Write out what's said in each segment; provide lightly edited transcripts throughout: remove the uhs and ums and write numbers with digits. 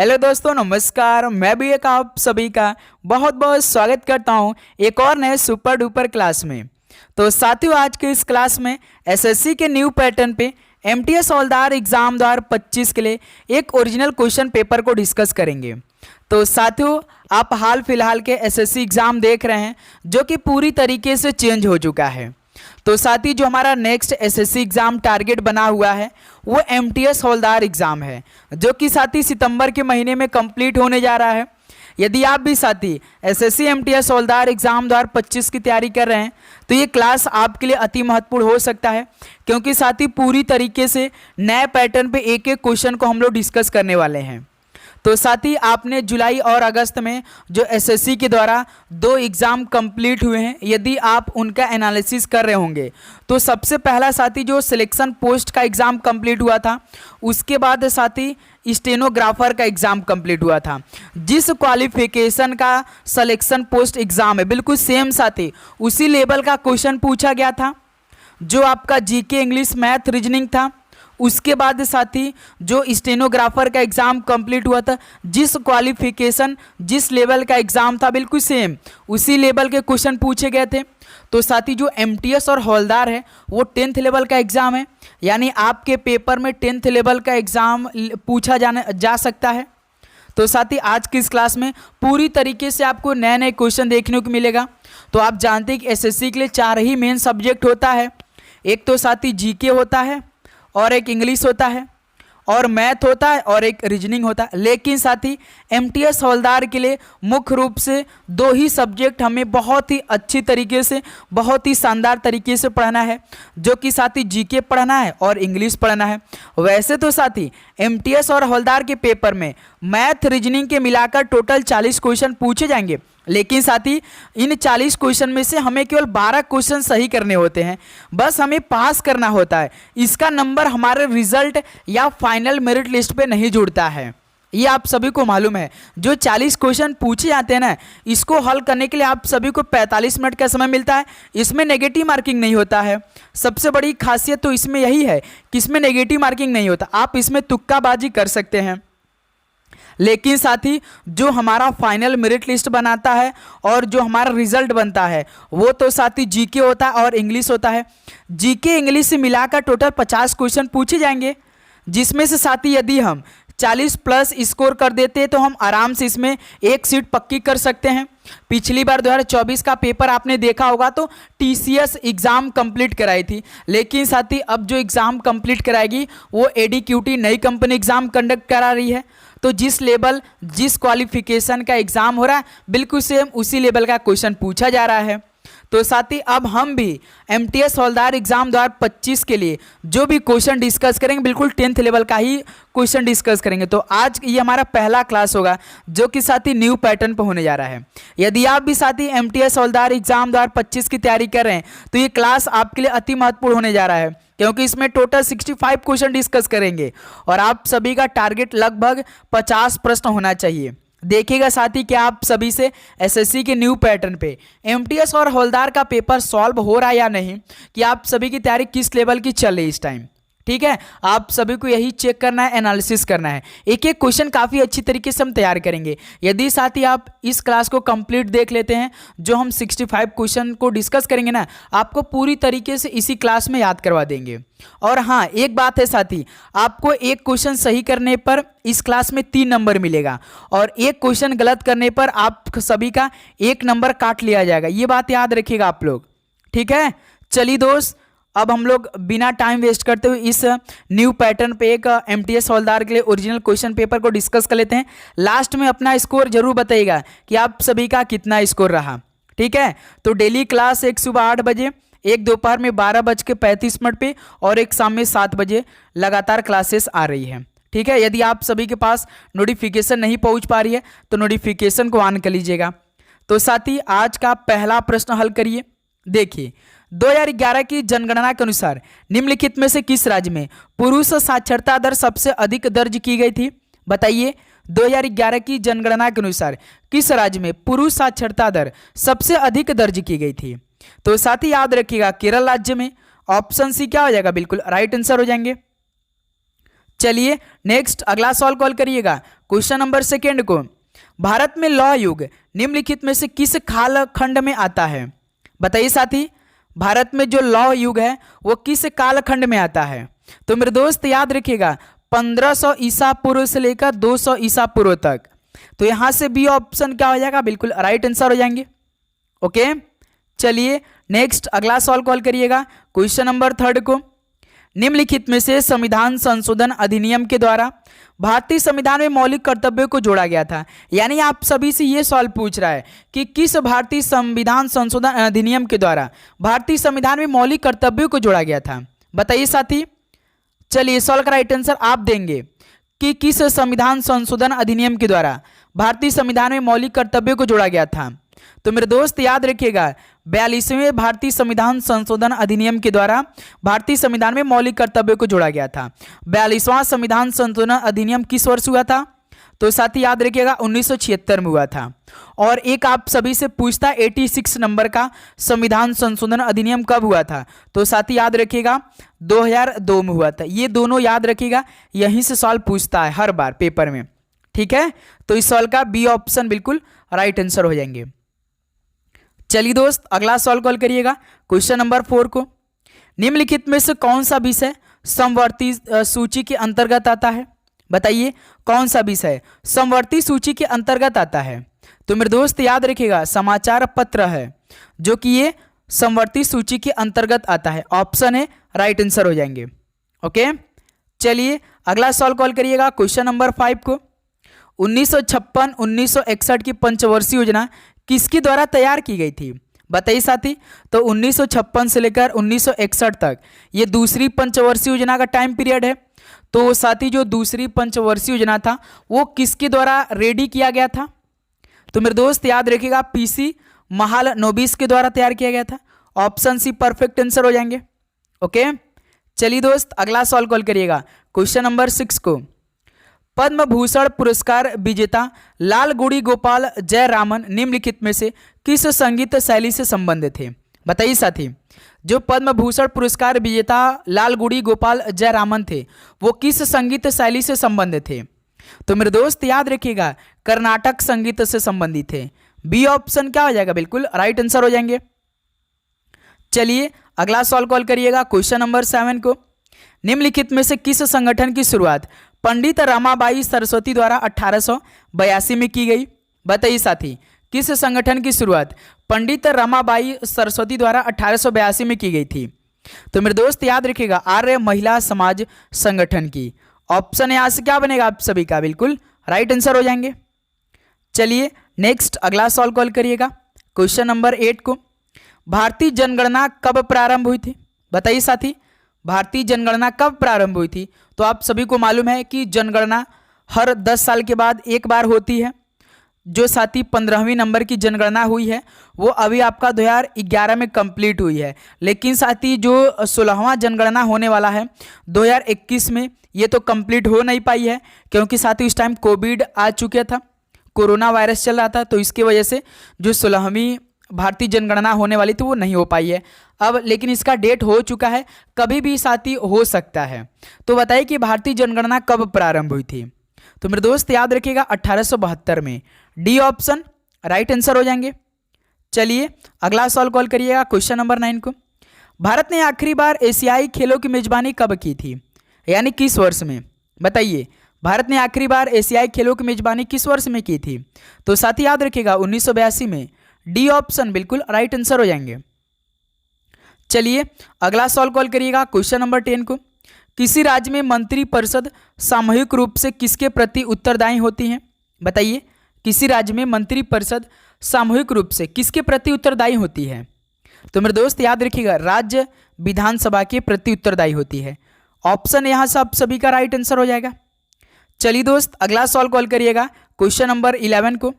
Hello दोस्तों, नमस्कार। मैं भी एक आप सभी का बहुत बहुत स्वागत करता हूं एक और नए सुपर डुपर क्लास में। तो साथियों, आज के इस क्लास में एसएससी के न्यू पैटर्न पे एमटीएस हवलदार एग्जाम 2025 के लिए एक ओरिजिनल क्वेश्चन पेपर को डिस्कस करेंगे। तो साथियों, आप हाल फिलहाल के एसएससी एग्जाम देख रहे हैं जो कि पूरी तरीके से चेंज हो चुका है। तो साथ ही जो हमारा नेक्स्ट एसएससी एग्ज़ाम टारगेट बना हुआ है वो एमटीएस हवलदार एग्ज़ाम है, जो कि साथी सितंबर के महीने में कंप्लीट होने जा रहा है। यदि आप भी साथी एसएससी एमटीएस हवलदार एग्ज़ाम 2025 की तैयारी कर रहे हैं तो ये क्लास आपके लिए अति महत्वपूर्ण हो सकता है, क्योंकि साथी पूरी तरीके से नए पैटर्न पे एक एक क्वेश्चन को हम लोग डिस्कस करने वाले हैं। तो साथ ही आपने जुलाई और अगस्त में जो एसएससी के द्वारा 2 एग्ज़ाम कंप्लीट हुए हैं, यदि आप उनका एनालिसिस कर रहे होंगे तो सबसे पहला साथी जो सिलेक्शन पोस्ट का एग्ज़ाम कंप्लीट हुआ था, उसके बाद साथी स्टेनोग्राफर का एग्ज़ाम कंप्लीट हुआ था। जिस क्वालिफिकेशन का सिलेक्शन पोस्ट एग्ज़ाम है, बिल्कुल सेम साथी उसी लेवल का क्वेश्चन पूछा गया था जो आपका जीके, इंग्लिश, मैथ, रीजनिंग था। उसके बाद साथी जो स्टेनोग्राफर का एग्ज़ाम कंप्लीट हुआ था, जिस क्वालिफिकेशन जिस लेवल का एग्ज़ाम था, बिल्कुल सेम उसी लेवल के क्वेश्चन पूछे गए थे। तो साथी जो एमटीएस और हवलदार है वो 10th लेवल का एग्ज़ाम है, यानी आपके पेपर में 10th लेवल का एग्ज़ाम पूछा जा सकता है। तो साथी आज की इस क्लास में पूरी तरीके से आपको नए नए क्वेश्चन देखने को मिलेगा। तो आप जानते हैं कि एसएससी के लिए 4 ही मेन सब्जेक्ट होता है। एक तो साथी जीके होता है, और एक इंग्लिश होता है, और मैथ होता है, और एक रीजनिंग होता है। लेकिन साथी एमटीएस हवलदार के लिए मुख्य रूप से 2 ही सब्जेक्ट हमें बहुत ही अच्छी तरीके से, बहुत ही शानदार तरीके से पढ़ना है, जो कि साथी जीके पढ़ना है और इंग्लिश पढ़ना है। वैसे तो साथी एमटीएस और हवलदार के पेपर में मैथ, रीजनिंग के मिलाकर टोटल 40 क्वेश्चन पूछे जाएंगे, लेकिन साथी इन 40 क्वेश्चन में से हमें केवल 12 क्वेश्चन सही करने होते हैं। बस हमें पास करना होता है। इसका नंबर हमारे रिजल्ट या फाइनल मेरिट लिस्ट पे नहीं जुड़ता है, ये आप सभी को मालूम है। जो 40 क्वेश्चन पूछे जाते हैं ना, इसको हल करने के लिए आप सभी को 45 मिनट का समय मिलता है। इसमें नेगेटिव मार्किंग नहीं होता है। सबसे बड़ी खासियत तो इसमें यही है कि इसमें नेगेटिव मार्किंग नहीं होता। आप इसमें तुक्काबाजी कर सकते हैं। लेकिन साथी जो हमारा फाइनल मेरिट लिस्ट बनाता है और जो हमारा रिजल्ट बनता है वो तो साथी जीके होता है और इंग्लिश होता है। जीके इंग्लिश से मिलाकर टोटल 50 क्वेश्चन पूछे जाएंगे, जिसमें से साथी यदि हम 40 प्लस स्कोर कर देते हैं तो हम आराम से इसमें एक सीट पक्की कर सकते हैं। पिछली बार 2024 का पेपर आपने देखा होगा तो टीसीएस एग्ज़ाम कंप्लीट कराई थी, लेकिन साथी अब जो एग्ज़ाम कंप्लीट कराएगी वो एडीक्यूटी नई कंपनी एग्ज़ाम कंडक्ट करा रही है। तो जिस लेवल जिस क्वालिफिकेशन का एग्ज़ाम हो रहा है, बिल्कुल सेम उसी लेवल का क्वेश्चन पूछा जा रहा है। तो साथी अब हम भी एमटीएस हवलदार एग्ज़ाम 2025 के लिए जो भी क्वेश्चन डिस्कस करेंगे, बिल्कुल 10th लेवल का ही क्वेश्चन डिस्कस करेंगे। तो आज ये हमारा पहला क्लास होगा जो कि साथी न्यू पैटर्न पर होने जा रहा है। यदि आप भी साथी एमटीएस हवलदार एग्ज़ाम 2025 की तैयारी कर रहे हैं तो ये क्लास आपके लिए अति महत्वपूर्ण होने जा रहा है, क्योंकि इसमें टोटल 65 क्वेश्चन डिस्कस करेंगे और आप सभी का टारगेट लगभग 50 प्रश्न होना चाहिए। देखिएगा साथी कि आप सभी से एसएससी के न्यू पैटर्न पे एमटीएस और हवलदार का पेपर सॉल्व हो रहा है या नहीं, कि आप सभी की तैयारी किस लेवल की चल रही है इस टाइम। ठीक है, आप सभी को यही चेक करना है, एनालिसिस करना है। एक एक क्वेश्चन काफ़ी अच्छी तरीके से हम तैयार करेंगे। यदि साथी आप इस क्लास को कंप्लीट देख लेते हैं, जो हम 65 क्वेश्चन को डिस्कस करेंगे ना, आपको पूरी तरीके से इसी क्लास में याद करवा देंगे। और हाँ, एक बात है साथी, आपको एक क्वेश्चन सही करने पर इस क्लास में 3 नंबर मिलेगा, और एक क्वेश्चन गलत करने पर आप सभी का 1 नंबर काट लिया जाएगा। ये बात याद रखिएगा आप लोग। ठीक है, चलिए दोस्त, अब हम लोग बिना टाइम वेस्ट करते हुए इस न्यू पैटर्न पे एक एमटीएस हवलदार के लिए ओरिजिनल क्वेश्चन पेपर को डिस्कस कर लेते हैं। लास्ट में अपना स्कोर जरूर बताइएगा कि आप सभी का कितना स्कोर रहा। ठीक है, तो डेली क्लास एक सुबह 8 बजे, एक दोपहर में 12:35 पे, और एक शाम में 7 बजे लगातार क्लासेस आ रही है। ठीक है, यदि आप सभी के पास नोटिफिकेशन नहीं पहुंच पा रही है तो नोटिफिकेशन को ऑन कर लीजिएगा। तो साथी आज का पहला प्रश्न हल करिए। देखिए, 2011 की जनगणना के अनुसार निम्नलिखित में से किस राज्य में पुरुष साक्षरता दर सबसे अधिक दर्ज की गई थी? बताइए, 2011 की जनगणना के अनुसार किस राज्य में पुरुष साक्षरता दर सबसे अधिक दर्ज की गई थी? तो साथी याद रखिएगा, केरल राज्य में। ऑप्शन सी क्या हो जाएगा? बिल्कुल राइट आंसर हो जाएंगे। चलिए नेक्स्ट अगला सवाल कॉल करिएगा क्वेश्चन नंबर सेकेंड को। भारत में लौह युग निम्नलिखित में से किस कालखंड में आता है? बताइए साथी, भारत में जो लौह युग है वो किस कालखंड में आता है? तो मेरे दोस्त याद रखिएगा 1500 ईसा पूर्व से लेकर 200 ईसा पूर्व तक। तो यहां से बी ऑप्शन क्या हो जाएगा? बिल्कुल राइट आंसर हो जाएंगे। ओके, चलिए नेक्स्ट अगला सवाल कॉल करिएगा क्वेश्चन नंबर थर्ड को। निम्नलिखित में से संविधान संशोधन अधिनियम के द्वारा भारतीय संविधान में मौलिक कर्तव्यों को जोड़ा गया था। यानी आप सभी से ये सवाल पूछ रहा है कि किस भारतीय संविधान संशोधन अधिनियम के द्वारा भारतीय संविधान में मौलिक कर्तव्यों को जोड़ा गया था? बताइए साथी। चलिए सवाल का राइट आंसर आप देंगे कि किस संविधान संशोधन अधिनियम के द्वारा भारतीय संविधान में मौलिक कर्तव्यों को जोड़ा गया था? तो मेरे दोस्त याद रखिएगा 42वें भारतीय संविधान संशोधन अधिनियम के द्वारा भारतीय संविधान में मौलिक कर्तव्यों को जोड़ा गया था। 42वां संविधान संशोधन अधिनियम किस वर्ष हुआ था? तो साथी याद रखिएगा 1976 में हुआ था। और एक आप सभी से पूछता 86 नंबर का संविधान संशोधन अधिनियम कब हुआ था? तो साथी याद रखिएगा 2002 में हुआ था। ये दोनों याद रखिएगा, यहीं से सवाल पूछता है हर बार पेपर में, ठीक है। तो इस सवाल का बी ऑप्शन बिल्कुल राइट आंसर हो जाएंगे। चलिए दोस्त अगला सवाल कॉल करिएगा क्वेश्चन नंबर 4 को। निम्नलिखित में से कौन सा विषय समवर्ती सूची के अंतर्गत आता है? बताइए कौन सा विषय समवर्ती सूची के अंतर्गत आता है? तो मेरे दोस्त याद रखिएगा समाचार पत्र है जो कि ये समवर्ती सूची के अंतर्गत आता है। ऑप्शन है राइट आंसर हो जाएंगे। ओके, चलिए अगला सवाल कॉल करिएगा क्वेश्चन नंबर 5 को। 1956-1961 की पंचवर्षीय योजना किसके द्वारा तैयार की गई थी? बताइए साथी। तो 1956 से लेकर 1961 तक ये दूसरी पंचवर्षीय योजना का टाइम पीरियड है। तो साथी जो दूसरी पंचवर्षीय योजना था वो किसके द्वारा रेडी किया गया था? तो मेरे दोस्त याद रखिएगा पीसी महालनोबिस के द्वारा तैयार किया गया था। ऑप्शन सी परफेक्ट आंसर हो जाएंगे। ओके, चलिए दोस्त अगला सवाल कॉल करिएगा क्वेश्चन नंबर 6 को। पद्म भूषण पुरस्कार विजेता लालगुडी गोपाल जयरामन निम्नलिखित में से किस संगीत शैली से संबंधित थे? बताइए साथी, जो पद्म भूषण पुरस्कार विजेता लालगुडी गोपाल जयरामन थे वो किस संगीत शैली से संबंधित थे? तो मेरे दोस्त याद रखिएगा कर्नाटक संगीत से संबंधित थे। बी ऑप्शन क्या हो जाएगा? बिल्कुल राइट आंसर हो जाएंगे। चलिए अगला सवाल कॉल करिएगा क्वेश्चन नंबर 7 को। निम्नलिखित में से किस संगठन की शुरुआत पंडित रमाबाई सरस्वती द्वारा 1882 में की गई? बताइए साथी, किस संगठन की शुरुआत पंडित रमाबाई सरस्वती द्वारा 1882 में की गई थी? तो मेरे दोस्त याद रखिएगा आर्य महिला समाज संगठन की। ऑप्शन यहां से क्या बनेगा आप सभी का? बिल्कुल राइट आंसर हो जाएंगे। चलिए नेक्स्ट अगला सवाल कॉल करिएगा क्वेश्चन नंबर 8 को। भारतीय जनगणना कब प्रारंभ हुई थी? बताइए साथी, भारतीय जनगणना कब प्रारंभ हुई थी? तो आप सभी को मालूम है कि जनगणना हर 10 साल के बाद एक बार होती है। जो साथी 15वीं नंबर की जनगणना हुई है वो अभी आपका 2011 में कंप्लीट हुई है। लेकिन साथी जो 16वां जनगणना होने वाला है 2021 में, ये तो कंप्लीट हो नहीं पाई है क्योंकि साथी उस टाइम कोविड आ चुका था, कोरोना वायरस चल रहा था। तो इसकी वजह से जो 16वीं भारतीय जनगणना होने वाली थी वो नहीं हो पाई है अब, लेकिन इसका डेट हो चुका है, कभी भी साथी हो सकता है। तो बताइए कि भारतीय जनगणना कब प्रारंभ हुई थी? तो मेरे दोस्त याद रखिएगा 1872 में। डी ऑप्शन राइट आंसर हो जाएंगे। चलिए अगला सवाल कॉल करिएगा क्वेश्चन नंबर 9 को। भारत ने आखिरी बार एशियाई खेलों की मेजबानी कब की थी? यानी किस वर्ष में? बताइए, भारत ने आखिरी बार एशियाई खेलों की मेजबानी किस वर्ष में की थी? तो साथी याद रखिएगा 1982 में। डी ऑप्शन बिल्कुल राइट आंसर हो जाएंगे। चलिए अगला सवाल कॉल करिएगा क्वेश्चन नंबर 10 को। किसी राज्य में मंत्री परिषद सामूहिक रूप से किसके प्रति उत्तरदायी होती है? बताइए, किसी राज्य में मंत्री परिषद सामूहिक रूप से किसके प्रति उत्तरदायी होती है? तो मेरे दोस्त याद रखिएगा राज्य विधानसभा के प्रति उत्तरदायी होती है। ऑप्शन यहां से आप सभी का राइट आंसर हो जाएगा। चलिए दोस्त अगला सवाल कॉल करिएगा क्वेश्चन नंबर 11 को।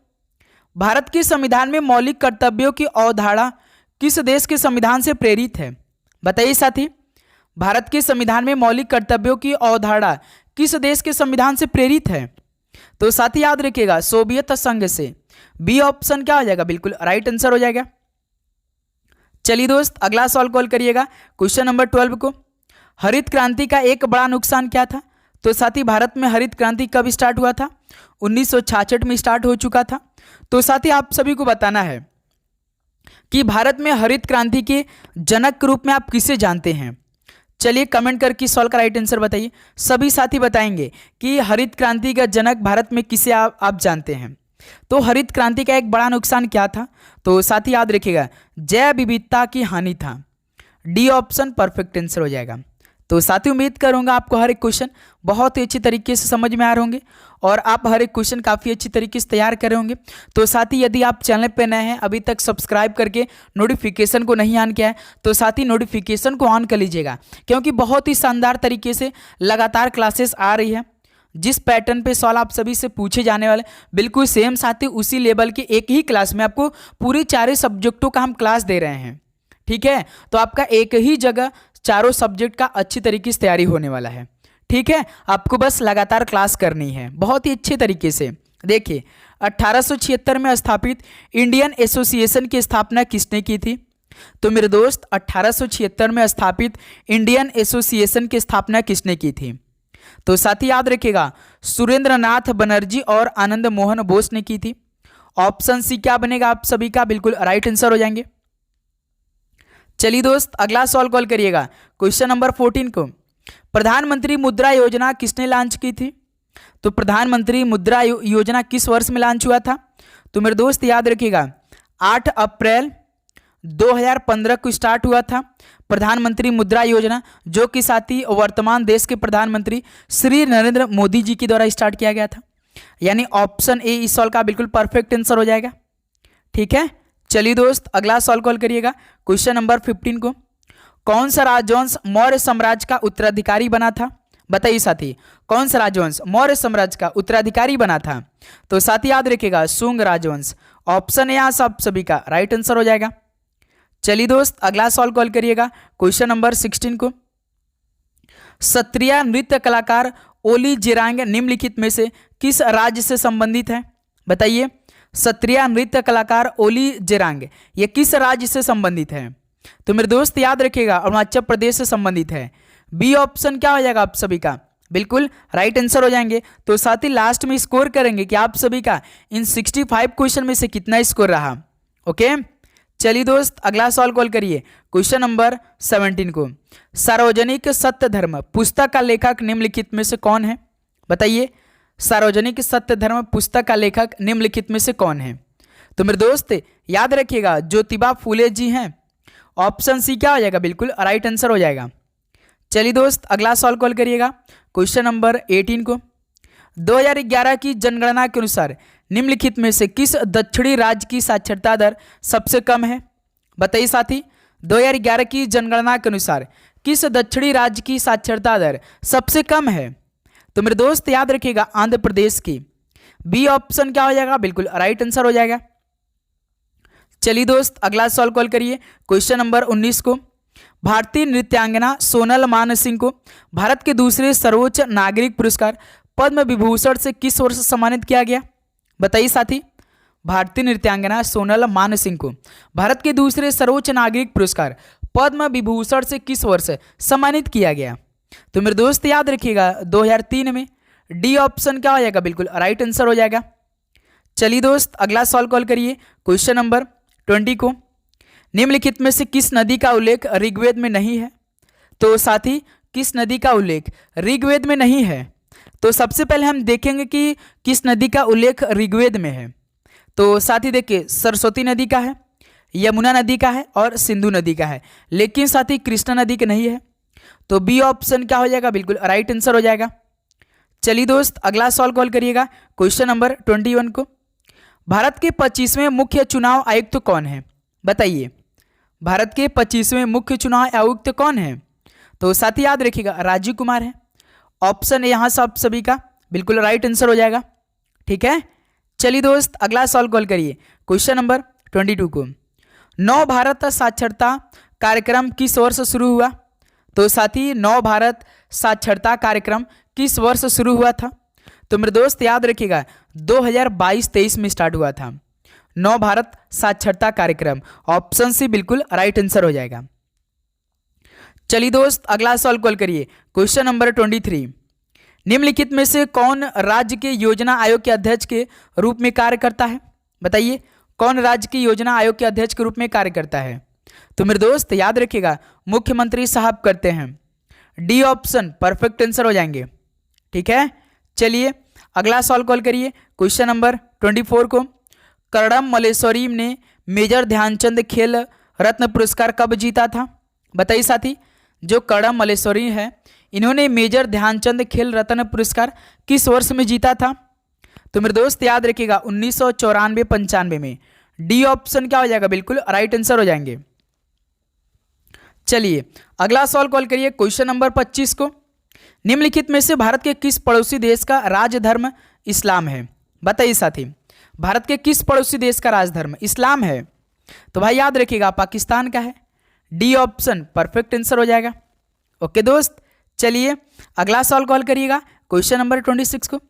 भारत के संविधान में मौलिक कर्तव्यों की अवधारणा किस देश के संविधान से प्रेरित है? बताइए साथी, भारत के संविधान में मौलिक कर्तव्यों की अवधारणा किस देश के संविधान से प्रेरित है? तो साथी याद रखिएगा सोवियत संघ से। बी ऑप्शन क्या हो जाएगा? बिल्कुल राइट आंसर हो जाएगा। चलिए दोस्त अगला सवाल कॉल करिएगा क्वेश्चन नंबर 12 को। हरित क्रांति का एक बड़ा नुकसान क्या था? तो साथ ही भारत में हरित क्रांति कब स्टार्ट हुआ था? 1966 में स्टार्ट हो चुका था। तो साथ ही आप सभी को बताना है कि भारत में हरित क्रांति के जनक के रूप में आप किसे जानते हैं। चलिए कमेंट करके सॉल्व का राइट आंसर बताइए। सभी साथी बताएंगे कि हरित क्रांति का जनक भारत में किसे आप जानते हैं। तो हरित क्रांति का एक बड़ा नुकसान क्या था? तो साथी याद रखिएगा, जैव विविधता की हानि था। डी ऑप्शन परफेक्ट आंसर हो जाएगा। तो साथी उम्मीद करूंगा आपको हर एक क्वेश्चन बहुत ही अच्छी तरीके से समझ में आ रहे होंगे और आप हर एक क्वेश्चन काफ़ी अच्छी तरीके से तैयार कर रहे होंगे। तो साथी यदि आप चैनल पर नए हैं, अभी तक सब्सक्राइब करके नोटिफिकेशन को नहीं ऑन किया है, तो साथी नोटिफिकेशन को ऑन कर लीजिएगा, क्योंकि बहुत ही शानदार तरीके से लगातार क्लासेस आ रही है। जिस पैटर्न पे सवाल आप सभी से पूछे जाने वाले बिल्कुल सेम साथी उसी लेवल के एक ही क्लास में आपको पूरी चारों सब्जेक्टों का हम क्लास दे रहे हैं। ठीक है, तो आपका एक ही जगह चारों सब्जेक्ट का अच्छी तरीके से तैयारी होने वाला है। ठीक है, आपको बस लगातार क्लास करनी है बहुत ही अच्छे तरीके से। देखिए 1876 में स्थापित इंडियन एसोसिएशन की स्थापना किसने की थी? तो मेरे दोस्त 1876 में स्थापित इंडियन एसोसिएशन की स्थापना किसने की थी? तो साथ ही याद रखिएगा, सुरेंद्रनाथ बनर्जी और आनंद मोहन बोस ने की थी। ऑप्शन सी क्या बनेगा आप सभी का? बिल्कुल राइट आंसर हो जाएंगे। चलिए दोस्त अगला सवाल कॉल करिएगा, क्वेश्चन नंबर 14 को। प्रधानमंत्री मुद्रा योजना किसने लॉन्च की थी? तो प्रधानमंत्री मुद्रा योजना किस वर्ष में लॉन्च हुआ था? तो मेरे दोस्त याद रखिएगा, 8 अप्रैल 2015 को स्टार्ट हुआ था प्रधानमंत्री मुद्रा योजना, जो कि साथ ही वर्तमान देश के प्रधानमंत्री श्री नरेंद्र मोदी जी के द्वारा स्टार्ट किया गया था। यानी ऑप्शन ए इस सवाल का बिल्कुल परफेक्ट आंसर हो जाएगा। ठीक है, चलिए दोस्त अगला सवाल कॉल करिएगा, क्वेश्चन नंबर 15 को। कौन सा राजवंश मौर्य साम्राज्य का उत्तराधिकारी बना था? बताइए साथी, कौन सा राजवंश मौर्य साम्राज्य का उत्तराधिकारी बना था? तो साथी याद रखिएगा, शुंग राजवंश। ऑप्शन ए यहाँ सब सभी का राइट आंसर हो जाएगा। चलिए दोस्त अगला सवाल कॉल करिएगा, क्वेश्चन नंबर 16 को। क्षत्रिय नृत्य कलाकार ओली जेरांग निम्नलिखित में से किस राज्य से संबंधित है? बताइए, क्षत्रिय नृत्य कलाकार ओली जेरांग ये किस राज्य से संबंधित है? तो मेरे दोस्त याद रखिएगा, अरुणाचल प्रदेश से संबंधित है। बी ऑप्शन क्या हो जाएगा आप सभी का? बिल्कुल राइट आंसर हो जाएंगे। तो साथ ही लास्ट में स्कोर करेंगे कि आप सभी का इन 65 क्वेश्चन में से कितना स्कोर रहा। ओके, चलिए दोस्त अगला सवाल कॉल करिए, क्वेश्चन नंबर 17 को। सार्वजनिक सत्य धर्म पुस्तक का लेखक निम्नलिखित में से कौन है? बताइए, सार्वजनिक सत्य धर्म पुस्तक का लेखक निम्नलिखित में से कौन है? तो मेरे दोस्त याद रखिएगा, ज्योतिबा फूले जी हैं। ऑप्शन सी क्या हो जाएगा? बिल्कुल राइट आंसर हो जाएगा। चलिए दोस्त अगला सवाल कॉल करिएगा, क्वेश्चन नंबर 18 को। 2011 की जनगणना के अनुसार निम्नलिखित में से किस दक्षिणी राज्य की साक्षरता दर सबसे कम है? बताइए साथी, 2011 की जनगणना के अनुसार किस दक्षिणी राज्य की साक्षरता दर सबसे कम है? तो मेरे दोस्त याद रखिएगा, आंध्र प्रदेश की। बी ऑप्शन क्या हो जाएगा? बिल्कुल राइट आंसर हो जाएगा। चलिए दोस्त अगला सवाल कॉल करिए, क्वेश्चन नंबर 19 को। भारतीय नृत्यांगना सोनल मानसिंह को भारत के दूसरे सर्वोच्च नागरिक पुरस्कार पद्म विभूषण से किस वर्ष सम्मानित किया गया? बताइए साथी, भारतीय नृत्यांगना सोनल मानसिंह को भारत के दूसरे सर्वोच्च नागरिक पुरस्कार पद्म विभूषण से किस वर्ष सम्मानित किया गया? तो मेरे दोस्त याद रखिएगा, 2003 में। डी ऑप्शन क्या हो जाएगा? बिल्कुल राइट आंसर हो जाएगा। चलिए दोस्त अगला सवाल कॉल करिए, क्वेश्चन नंबर 20 को। निम्नलिखित में से किस नदी का उल्लेख ऋग्वेद में नहीं है? तो साथी, किस नदी का उल्लेख ऋग्वेद में नहीं है? तो सबसे पहले हम देखेंगे कि किस नदी का उल्लेख ऋग्वेद में है। तो साथी देखिए, सरस्वती नदी का है, यमुना नदी का है और सिंधु नदी का है, लेकिन साथी कृष्णा नदी का नहीं है। तो बी ऑप्शन क्या हो जाएगा? बिल्कुल राइट आंसर हो जाएगा। चलिए दोस्त अगला सवाल कॉल करिएगा, क्वेश्चन नंबर 21 को। भारत के 25वें मुख्य चुनाव आयुक्त कौन है? बताइए, भारत के 25वें मुख्य चुनाव आयुक्त कौन है? तो साथी याद रखिएगा, राजीव कुमार है। ऑप्शन यहाँ सब सभी का बिल्कुल राइट आंसर हो जाएगा। ठीक है, चलिए दोस्त अगला सवाल कॉल करिए, क्वेश्चन नंबर 22 को। नव भारत साक्षरता कार्यक्रम किस वर्ष शुरू हुआ? तो साथी, नव भारत साक्षरता कार्यक्रम किस वर्ष शुरू हुआ था? तो मेरे दोस्त याद रखिएगा, 2022-23 में स्टार्ट हुआ था नव भारत साक्षरता कार्यक्रम। ऑप्शन सी बिल्कुल राइट आंसर हो जाएगा। चलिए दोस्त अगला सवाल कॉल करिए, क्वेश्चन नंबर 23। निम्नलिखित में से कौन राज्य के योजना आयोग के अध्यक्ष के रूप में कार्य करता है? बताइए, कौन राज्य की योजना आयोग के अध्यक्ष के रूप में कार्य करता है? तो मेरे दोस्त याद रखिएगा, मुख्यमंत्री साहब करते हैं। डी ऑप्शन परफेक्ट आंसर हो जाएंगे। ठीक है, चलिए अगला सवाल कॉल करिए, क्वेश्चन नंबर 24 को। कर्णम मल्लेश्वरी ने मेजर ध्यानचंद खेल रत्न पुरस्कार कब जीता था? बताइए साथी, जो कर्णम मल्लेश्वरी है इन्होंने मेजर ध्यानचंद खेल रत्न पुरस्कार किस वर्ष में जीता था? तो मेरे दोस्त याद रखिएगा 1994-95 में। डी ऑप्शन क्या हो जाएगा? बिल्कुल राइट आंसर हो जाएंगे। चलिए अगला सवाल कॉल करिए, क्वेश्चन नंबर 25 को। निम्नलिखित में से भारत के किस पड़ोसी देश का राजधर्म इस्लाम है? बताइए साथी, भारत के किस पड़ोसी देश का राजधर्म इस्लाम है? तो भाई याद रखिएगा पाकिस्तान का है। डी ऑप्शन परफेक्ट आंसर हो जाएगा। ओके दोस्त, चलिए अगला सवाल कॉल करिएगा, क्वेश्चन नंबर 26 को।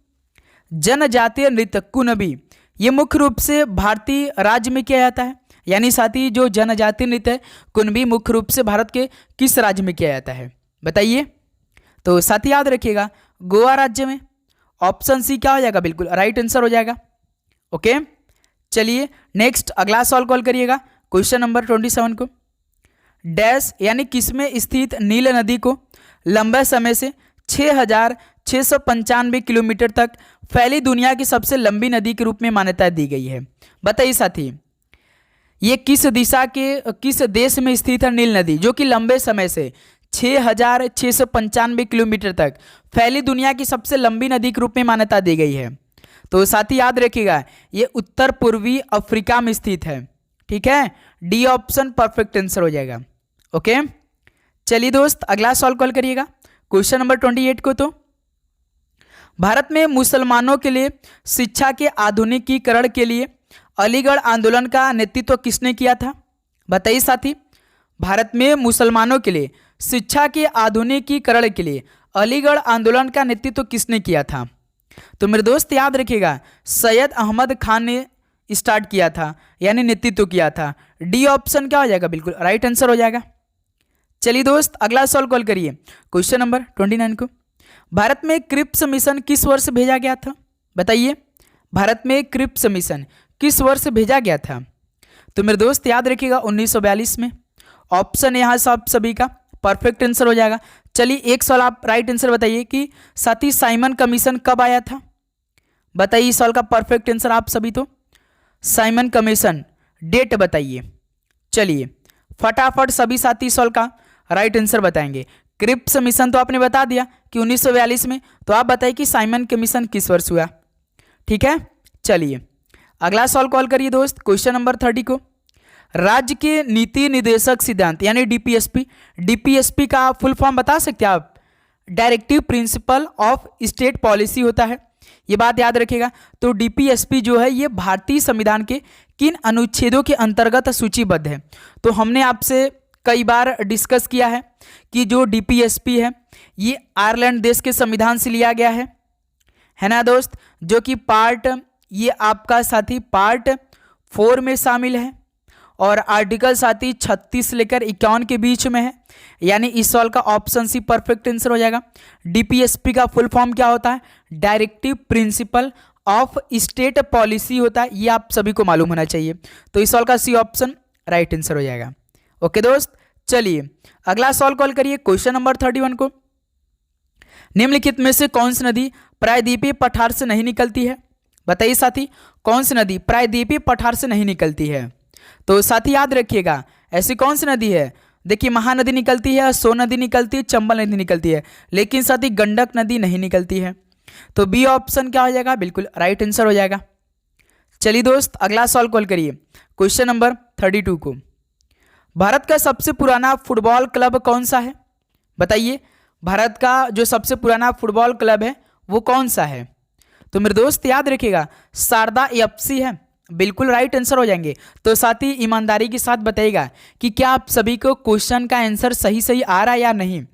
जनजातीय नृत्य कुनबी ये मुख्य रूप से भारतीय राज्य में किया जाता है? यानी साथी जो जनजातीय नृत्य है कुनबी मुख्य रूप से भारत के किस राज्य में किया जाता है? बताइए। तो साथी याद रखिएगा गोवा राज्य में। ऑप्शन सी क्या हो जाएगा? बिल्कुल राइट आंसर हो जाएगा। ओके, चलिए नेक्स्ट अगला सवाल कॉल करिएगा, क्वेश्चन नंबर 27 को। डैश यानी किसमें स्थित नील नदी को लंबे समय से 6,695 किलोमीटर तक फैली दुनिया की सबसे लंबी नदी के रूप में मान्यता दी गई है? बताइए साथी, ये किस देश में स्थित है नील नदी जो कि लंबे समय से 6,695 किलोमीटर तक फैली दुनिया की सबसे लंबी नदी के रूप में मान्यता दी गई है? तो साथी याद रखिएगा ये उत्तर पूर्वी अफ्रीका में स्थित है। ठीक है, डी ऑप्शन परफेक्ट आंसर हो जाएगा। ओके, चलिए दोस्त अगला सवाल कॉल करिएगा, क्वेश्चन नंबर 28 को। तो भारत में मुसलमानों के लिए शिक्षा के आधुनिकीकरण के लिए अलीगढ़ आंदोलन का नेतृत्व किसने किया था? बताइए साथी, भारत में मुसलमानों के लिए शिक्षा के आधुनिकीकरण के लिए अलीगढ़ आंदोलन का नेतृत्व किसने किया था? तो मेरे दोस्त याद रखिएगा सैयद अहमद खान ने स्टार्ट किया था, यानी नेतृत्व किया था। डी ऑप्शन क्या हो जाएगा? बिल्कुल राइट आंसर हो जाएगा। चलिए दोस्त अगला सवाल कॉल करिए, क्वेश्चन नंबर 29 को। भारत में क्रिप्स मिशन किस वर्ष भेजा गया था? बताइए, भारत में क्रिप्स मिशन किस वर्ष भेजा गया था? तो मेरे दोस्त याद रखिएगा 1942 में। ऑप्शन यहाँ सब सभी का परफेक्ट आंसर हो जाएगा। चलिए एक सवाल आप राइट आंसर बताइए कि साथी साइमन कमीशन कब आया था? बताइए इस सवाल का परफेक्ट आंसर आप सभी। तो साइमन कमीशन डेट बताइए। चलिए फटाफट सभी साथी सवाल का राइट आंसर बताएंगे। क्रिप्स मिशन तो आपने बता दिया कि 1942 में, तो आप बताइए कि साइमन कमीशन किस वर्ष हुआ? ठीक है, चलिए अगला सवाल कॉल करिए दोस्त, क्वेश्चन नंबर 30 को। राज्य के नीति निदेशक सिद्धांत यानी डीपीएसपी का फुल फॉर्म बता सकते हैं आप? Directive principle of state policy होता है, ये बात याद रखिएगा। तो डीपीएसपी जो है ये भारतीय संविधान के किन अनुच्छेदों के अंतर्गत सूचीबद्ध है? तो हमने आपसे कई बार डिस्कस किया है कि जो डीपीएसपी है ये आयरलैंड देश के संविधान से लिया गया है ना दोस्त, जो कि पार्ट ये आपका साथी पार्ट 4 में शामिल है और आर्टिकल साथी 36 लेकर 51 के बीच में है, यानी इस सवाल का ऑप्शन सी परफेक्ट आंसर हो जाएगा। डीपीएसपी का फुल फॉर्म क्या होता है? Directive principle of state policy होता है, ये आप सभी को मालूम होना चाहिए। तो इस सवाल का सी ऑप्शन राइट आंसर हो जाएगा। ओके दोस्त, चलिए अगला सवाल कॉल करिए, क्वेश्चन नंबर 31 को। निम्नलिखित में से कौन सी नदी प्रायद्वीपीय पठार से नहीं निकलती है? बताइए साथी, कौन सी नदी प्रायद्वीपीय पठार से नहीं निकलती है? तो साथी याद रखिएगा ऐसी कौन सी नदी है? देखिए महानदी निकलती है, सोन नदी निकलती है, चंबल नदी निकलती है, लेकिन साथी गंडक नदी नहीं निकलती है। तो बी ऑप्शन क्या हो जाएगा? बिल्कुल राइट आंसर हो जाएगा। चलिए दोस्त अगला सवाल कॉल करिए, क्वेश्चन नंबर 32 को। भारत का सबसे पुराना फुटबॉल क्लब कौन सा है? बताइए, भारत का जो सबसे पुराना फुटबॉल क्लब है वो कौन सा है? तो मेरे दोस्त याद रखिएगा शारदा एफसी है, बिल्कुल राइट आंसर हो जाएंगे। तो साथ ही ईमानदारी के साथ बताइएगा कि क्या आप सभी को क्वेश्चन का आंसर सही आ रहा है या नहीं।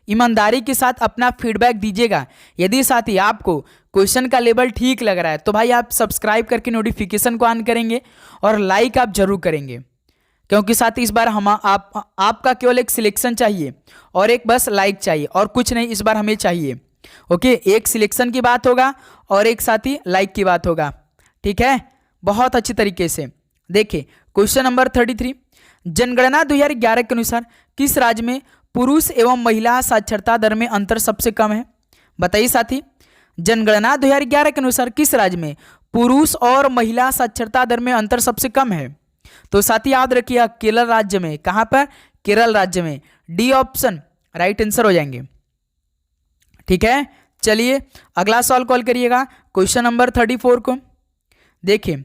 ईमानदारी के साथ अपना फीडबैक दीजिएगा। यदि साथी आपको क्वेश्चन का लेवल ठीक लग रहा है तो भाई आप सब्सक्राइब करके नोटिफिकेशन को ऑन करेंगे और लाइक आप जरूर करेंगे, क्योंकि साथ ही इस बार हम आपका केवल एक सिलेक्शन चाहिए और एक बस लाइक चाहिए और कुछ नहीं इस बार हमें चाहिए। ओके, एक सिलेक्शन की बात होगा और एक साथी लाइक की बात होगा। ठीक है, बहुत अच्छी तरीके से देखिए क्वेश्चन नंबर 33, जनगणना 2011 के अनुसार किस राज्य में पुरुष एवं महिला साक्षरता दर में अंतर सबसे कम है? बताइए साथी, जनगणना 2011 के अनुसार किस राज्य में पुरुष और महिला साक्षरता दर में अंतर सबसे कम है? तो साथी याद रखिए केरल राज्य में। कहां पर? केरल राज्य में। डी ऑप्शन राइट आंसर हो जाएंगे। ठीक है, चलिए अगला सवाल कॉल करिएगा क्वेश्चन नंबर 34 को। देखिए,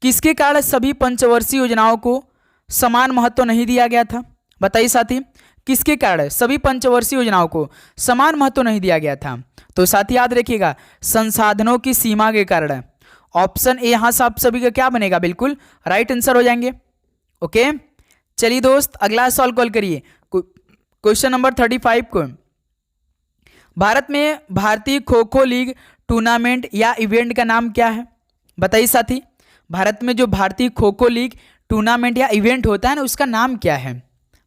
किसके कारण सभी पंचवर्षीय योजनाओं को समान महत्व नहीं दिया गया था? बताइए साथी, किसके कारण सभी पंचवर्षीय योजनाओं को समान महत्व नहीं दिया गया था? तो साथी याद रखिएगा संसाधनों की सीमा के कारण। ऑप्शन ए यहां से आप सभी का क्या बनेगा? बिल्कुल राइट आंसर हो जाएंगे। ओके, चलिए दोस्त अगला सवाल कॉल करिए क्वेश्चन नंबर 35 को। भारत में भारतीय खो खो लीग टूर्नामेंट या इवेंट का नाम क्या है? बताइए साथी, भारत में जो भारतीय खो खो लीग टूर्नामेंट या इवेंट होता है ना, उसका नाम क्या है?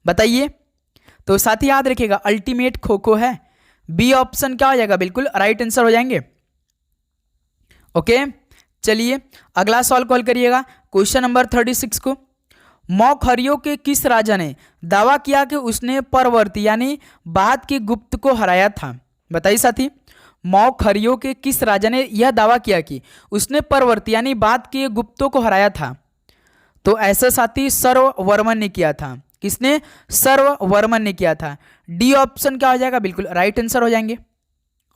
बताइए। तो साथी याद रखिएगा अल्टीमेट खो खो है। बी ऑप्शन क्या हो जाएगा? बिल्कुल राइट आंसर हो जाएंगे। ओके, चलिए अगला सवाल कॉल करिएगा क्वेश्चन नंबर 36 को। मौखरियों के किस राजा ने दावा किया कि उसने परवर्ती यानी बाद के गुप्त को हराया था? बताइए साथी, मौखरियों के किस राजा ने यह दावा किया कि उसने परवर्ती यानी बाद के गुप्तों को हराया था? तो ऐसा साथी सर्ववर्मन ने किया था। किसने? सर्ववर्मन ने किया था। डी ऑप्शन क्या हो जाएगा? बिल्कुल राइट आंसर हो जाएंगे।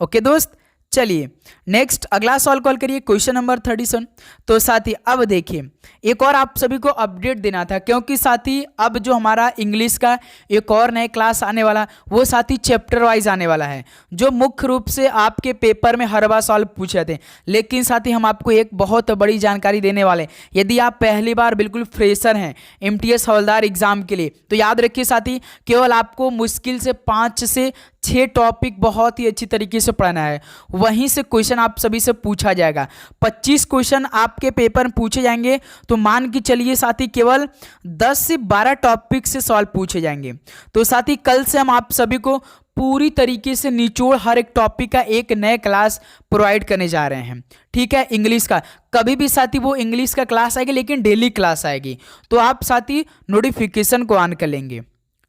ओके दोस्त, चलिए नेक्स्ट अगला सवाल कॉल करिए क्वेश्चन नंबर 37। तो साथी अब देखिए एक और आप सभी को अपडेट देना था, क्योंकि साथी अब जो हमारा इंग्लिश का एक और नए क्लास आने वाला वो साथी चैप्टर वाइज आने वाला है, जो मुख्य रूप से आपके पेपर में हर बार सवाल पूछे थे। लेकिन साथी हम आपको एक बहुत बड़ी जानकारी देने वाले, यदि आप पहली बार बिल्कुल फ्रेशर हैं MTS हवलदार एग्जाम के लिए, तो याद रखिए साथी केवल आपको मुश्किल से 5 से 6 टॉपिक बहुत ही अच्छी तरीके से पढ़ना है। वहीं से क्वेश्चन आप सभी से पूछा जाएगा। 25 क्वेश्चन आपके पेपर में पूछे जाएंगे, तो मान के चलिए साथी केवल 10 से 12 टॉपिक से सवाल पूछे जाएंगे। तो साथी कल से हम आप सभी को पूरी तरीके से निचोड़ हर एक टॉपिक का एक नए क्लास प्रोवाइड करने जा रहे हैं। ठीक है, इंग्लिश का कभी भी साथी वो इंग्लिश का क्लास आएगी, लेकिन डेली क्लास आएगी, तो आप साथी नोटिफिकेशन को ऑन कर लेंगे।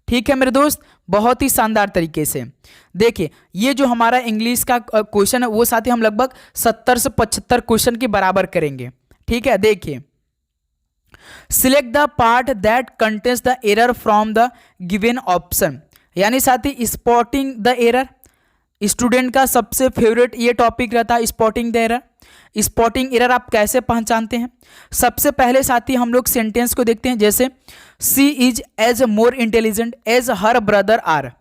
ठीक है मेरे दोस्त, बहुत ही शानदार तरीके से देखिए ये जो हमारा इंग्लिश का क्वेश्चन है वो साथी हम लगभग 70 से 75 क्वेश्चन के बराबर करेंगे। ठीक है, देखिए select the part that contains the error from the given option, यानी साथी स्पॉटिंग द एरर स्टूडेंट का सबसे फेवरेट ये टॉपिक रहता है, spotting the error. Spotting error आप कैसे पहचानते हैं? सबसे पहले साथी हम लोग सेंटेंस को देखते हैं, जैसे she is as more intelligent as her brother are.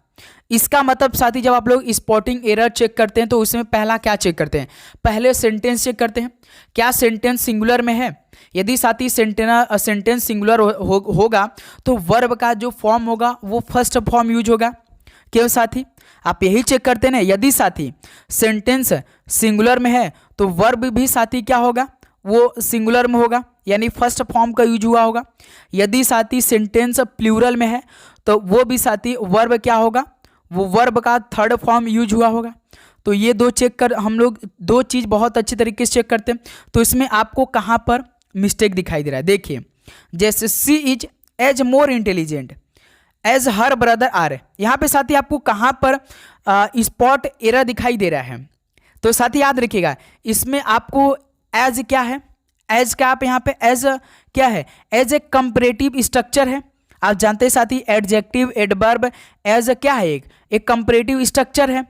इसका मतलब साथी जब आप लोग स्पॉटिंग एरर चेक करते हैं तो उसमें पहला क्या चेक करते हैं? पहले सेंटेंस चेक करते हैं, क्या सेंटेंस सिंगुलर में है। यदि साथी सेंटेंस सिंगुलर होगा तो वर्ब का जो फॉर्म होगा वो फर्स्ट फॉर्म यूज होगा। क्यों साथी? आप यही चेक करते हैं ना। यदि साथी सेंटेंस सिंगुलर में है तो वर्ब भी साथी क्या होगा? वो सिंगुलर में होगा, यानी फर्स्ट फॉर्म का यूज हुआ होगा। यदि साथी सेंटेंस प्लूरल में है तो वो भी साथी वर्ब क्या होगा? वो वर्ब का थर्ड फॉर्म यूज हुआ होगा। तो ये दो चेक कर हम लोग दो चीज़ बहुत अच्छी तरीके से चेक करते हैं। तो इसमें आपको कहाँ पर मिस्टेक दिखाई दे रहा है? देखिए जैसे she is as more intelligent as her brother are, यहाँ पे साथी आपको कहाँ पर स्पॉट एरर दिखाई दे रहा है? तो साथी याद रखिएगा इसमें आपको एज क्या है? एज का आप यहाँ पे एज क्या है? एज ए कंपैरेटिव स्ट्रक्चर है। आप जानते हैं साथी एडजेक्टिव एडवर्ब एज क्या है? एक कंपैरेटिव स्ट्रक्चर है,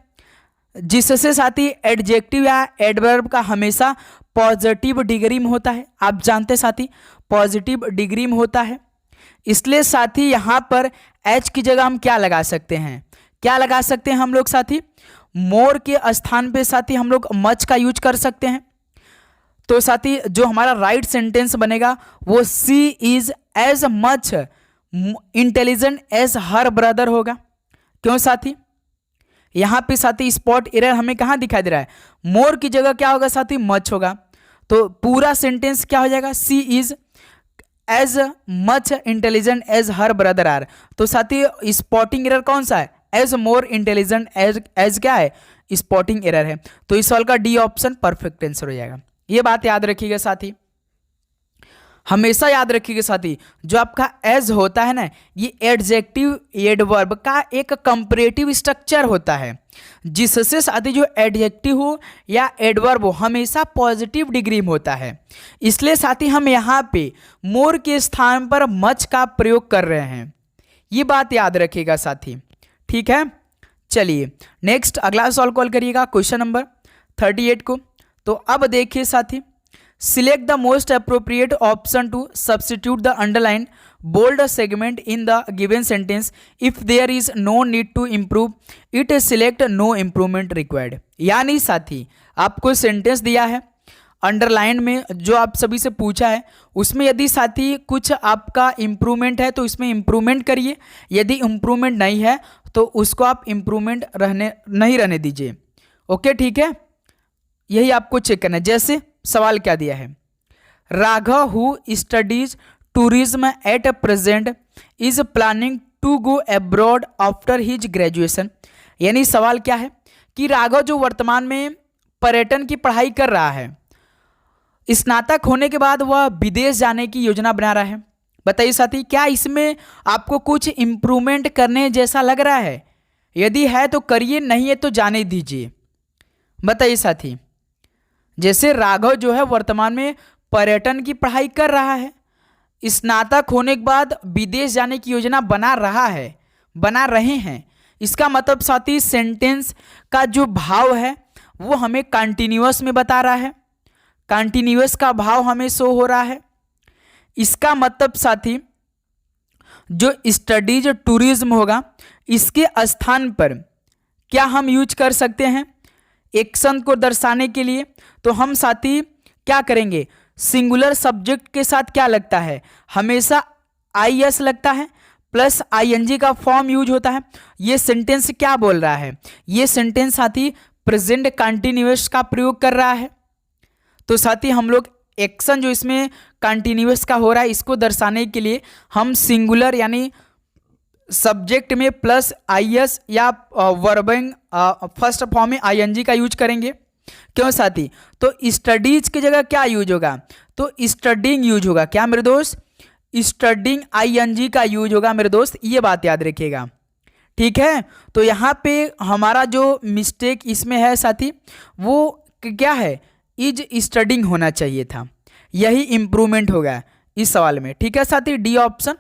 जिससे साथी एडजेक्टिव या एडवर्ब का हमेशा पॉजिटिव डिग्री में होता है। आप जानते हैं साथी पॉजिटिव डिग्री में होता है, इसलिए साथी यहाँ पर एच की जगह हम क्या लगा सकते हैं? क्या लगा सकते हैं हम लोग साथी? मोर के स्थान पे साथी हम लोग मच का यूज कर सकते हैं। तो साथी जो हमारा राइट सेंटेंस बनेगा वो she is as much intelligent as her brother होगा। क्यों साथी? यहाँ पे साथी स्पॉट एरर हमें कहाँ दिखाई दे रहा है? मोर की जगह क्या होगा साथी? मच होगा। तो पूरा सेंटेंस क्या हो जाएगा? She is as much intelligent as her brother are. तो साथी स्पॉटिंग एरर कौन सा है? एज मोर इंटेलिजेंट एज क्या है? स्पॉटिंग एरर है। तो इस सवाल का डी ऑप्शन परफेक्ट आंसर हो जाएगा। ये बात याद रखिएगा साथी, हमेशा याद रखिएगा साथी, जो आपका एज होता है ना, ये एडजेक्टिव एडवर्ब का एक कंपैरेटिव स्ट्रक्चर होता है, जिससे साथी जो एडजेक्टिव हो या एडवर्ब हो हमेशा पॉजिटिव डिग्री में होता है। इसलिए साथी हम यहाँ पे मोर के स्थान पर मच का प्रयोग कर रहे हैं, ये बात याद रखिएगा साथी, ठीक है। चलिए नेक्स्ट अगला सवाल कॉल करिएगा, क्वेश्चन नंबर 38 को। तो अब देखिए साथी, select the most appropriate option to substitute the underline bold segment in the given sentence if there is no need to improve it, select no improvement required. यानी साथी आपको सेंटेंस दिया है, अंडरलाइन में जो आप सभी से पूछा है उसमें यदि साथी कुछ आपका इम्प्रूवमेंट है तो इसमें इम्प्रूवमेंट करिए, यदि इम्प्रूवमेंट नहीं है तो उसको आप इम्प्रूवमेंट नहीं रहने दीजिए। ओके ठीक है, यही आपको चेक करना है। जैसे सवाल क्या दिया है, Raghav who studies tourism at present is planning to go abroad after his graduation. यानी सवाल क्या है कि राघव जो वर्तमान में पर्यटन की पढ़ाई कर रहा है, स्नातक होने के बाद वह विदेश जाने की योजना बना रहा है। बताइए साथी, क्या इसमें आपको कुछ इम्प्रूवमेंट करने जैसा लग रहा है? यदि है तो करिए, नहीं है तो जाने दीजिए। बताइए साथी, जैसे राघव जो है वर्तमान में पर्यटन की पढ़ाई कर रहा है, स्नातक होने के बाद विदेश जाने की योजना बना रहे हैं, इसका मतलब साथी सेंटेंस का जो भाव है वो हमें कंटिन्यूअस में बता रहा है, कंटिन्यूअस का भाव हमें शो हो रहा है। इसका मतलब साथी जो स्टडीज टूरिज्म होगा इसके स्थान पर क्या हम यूज कर सकते हैं एक्शन को दर्शाने के लिए? तो हम साथी क्या करेंगे, सिंगुलर सब्जेक्ट के साथ क्या लगता है, हमेशा IS लगता है प्लस ING का फॉर्म यूज होता है। ये सेंटेंस क्या बोल रहा है, ये सेंटेंस साथी प्रेजेंट कंटिन्यूअस का प्रयोग कर रहा है। तो साथी हम लोग एक्शन जो इसमें कंटिन्यूअस का हो रहा है इसको दर्शाने के लिए हम सिंगुलर यानी सब्जेक्ट में प्लस IS या वर्बिंग फर्स्ट फॉर्म में ING का यूज करेंगे। क्यों साथी? तो स्टडीज की जगह क्या यूज होगा, तो स्टडिंग यूज होगा। क्या मेरे दोस्त? स्टडिंग ING का यूज होगा मेरे दोस्त, ये बात याद रखिएगा, ठीक है। तो यहाँ पे हमारा जो मिस्टेक इसमें है साथी वो क्या है, इज स्टडिंग होना चाहिए था, यही इंप्रूवमेंट होगा इस सवाल में, ठीक है साथी। डी ऑप्शन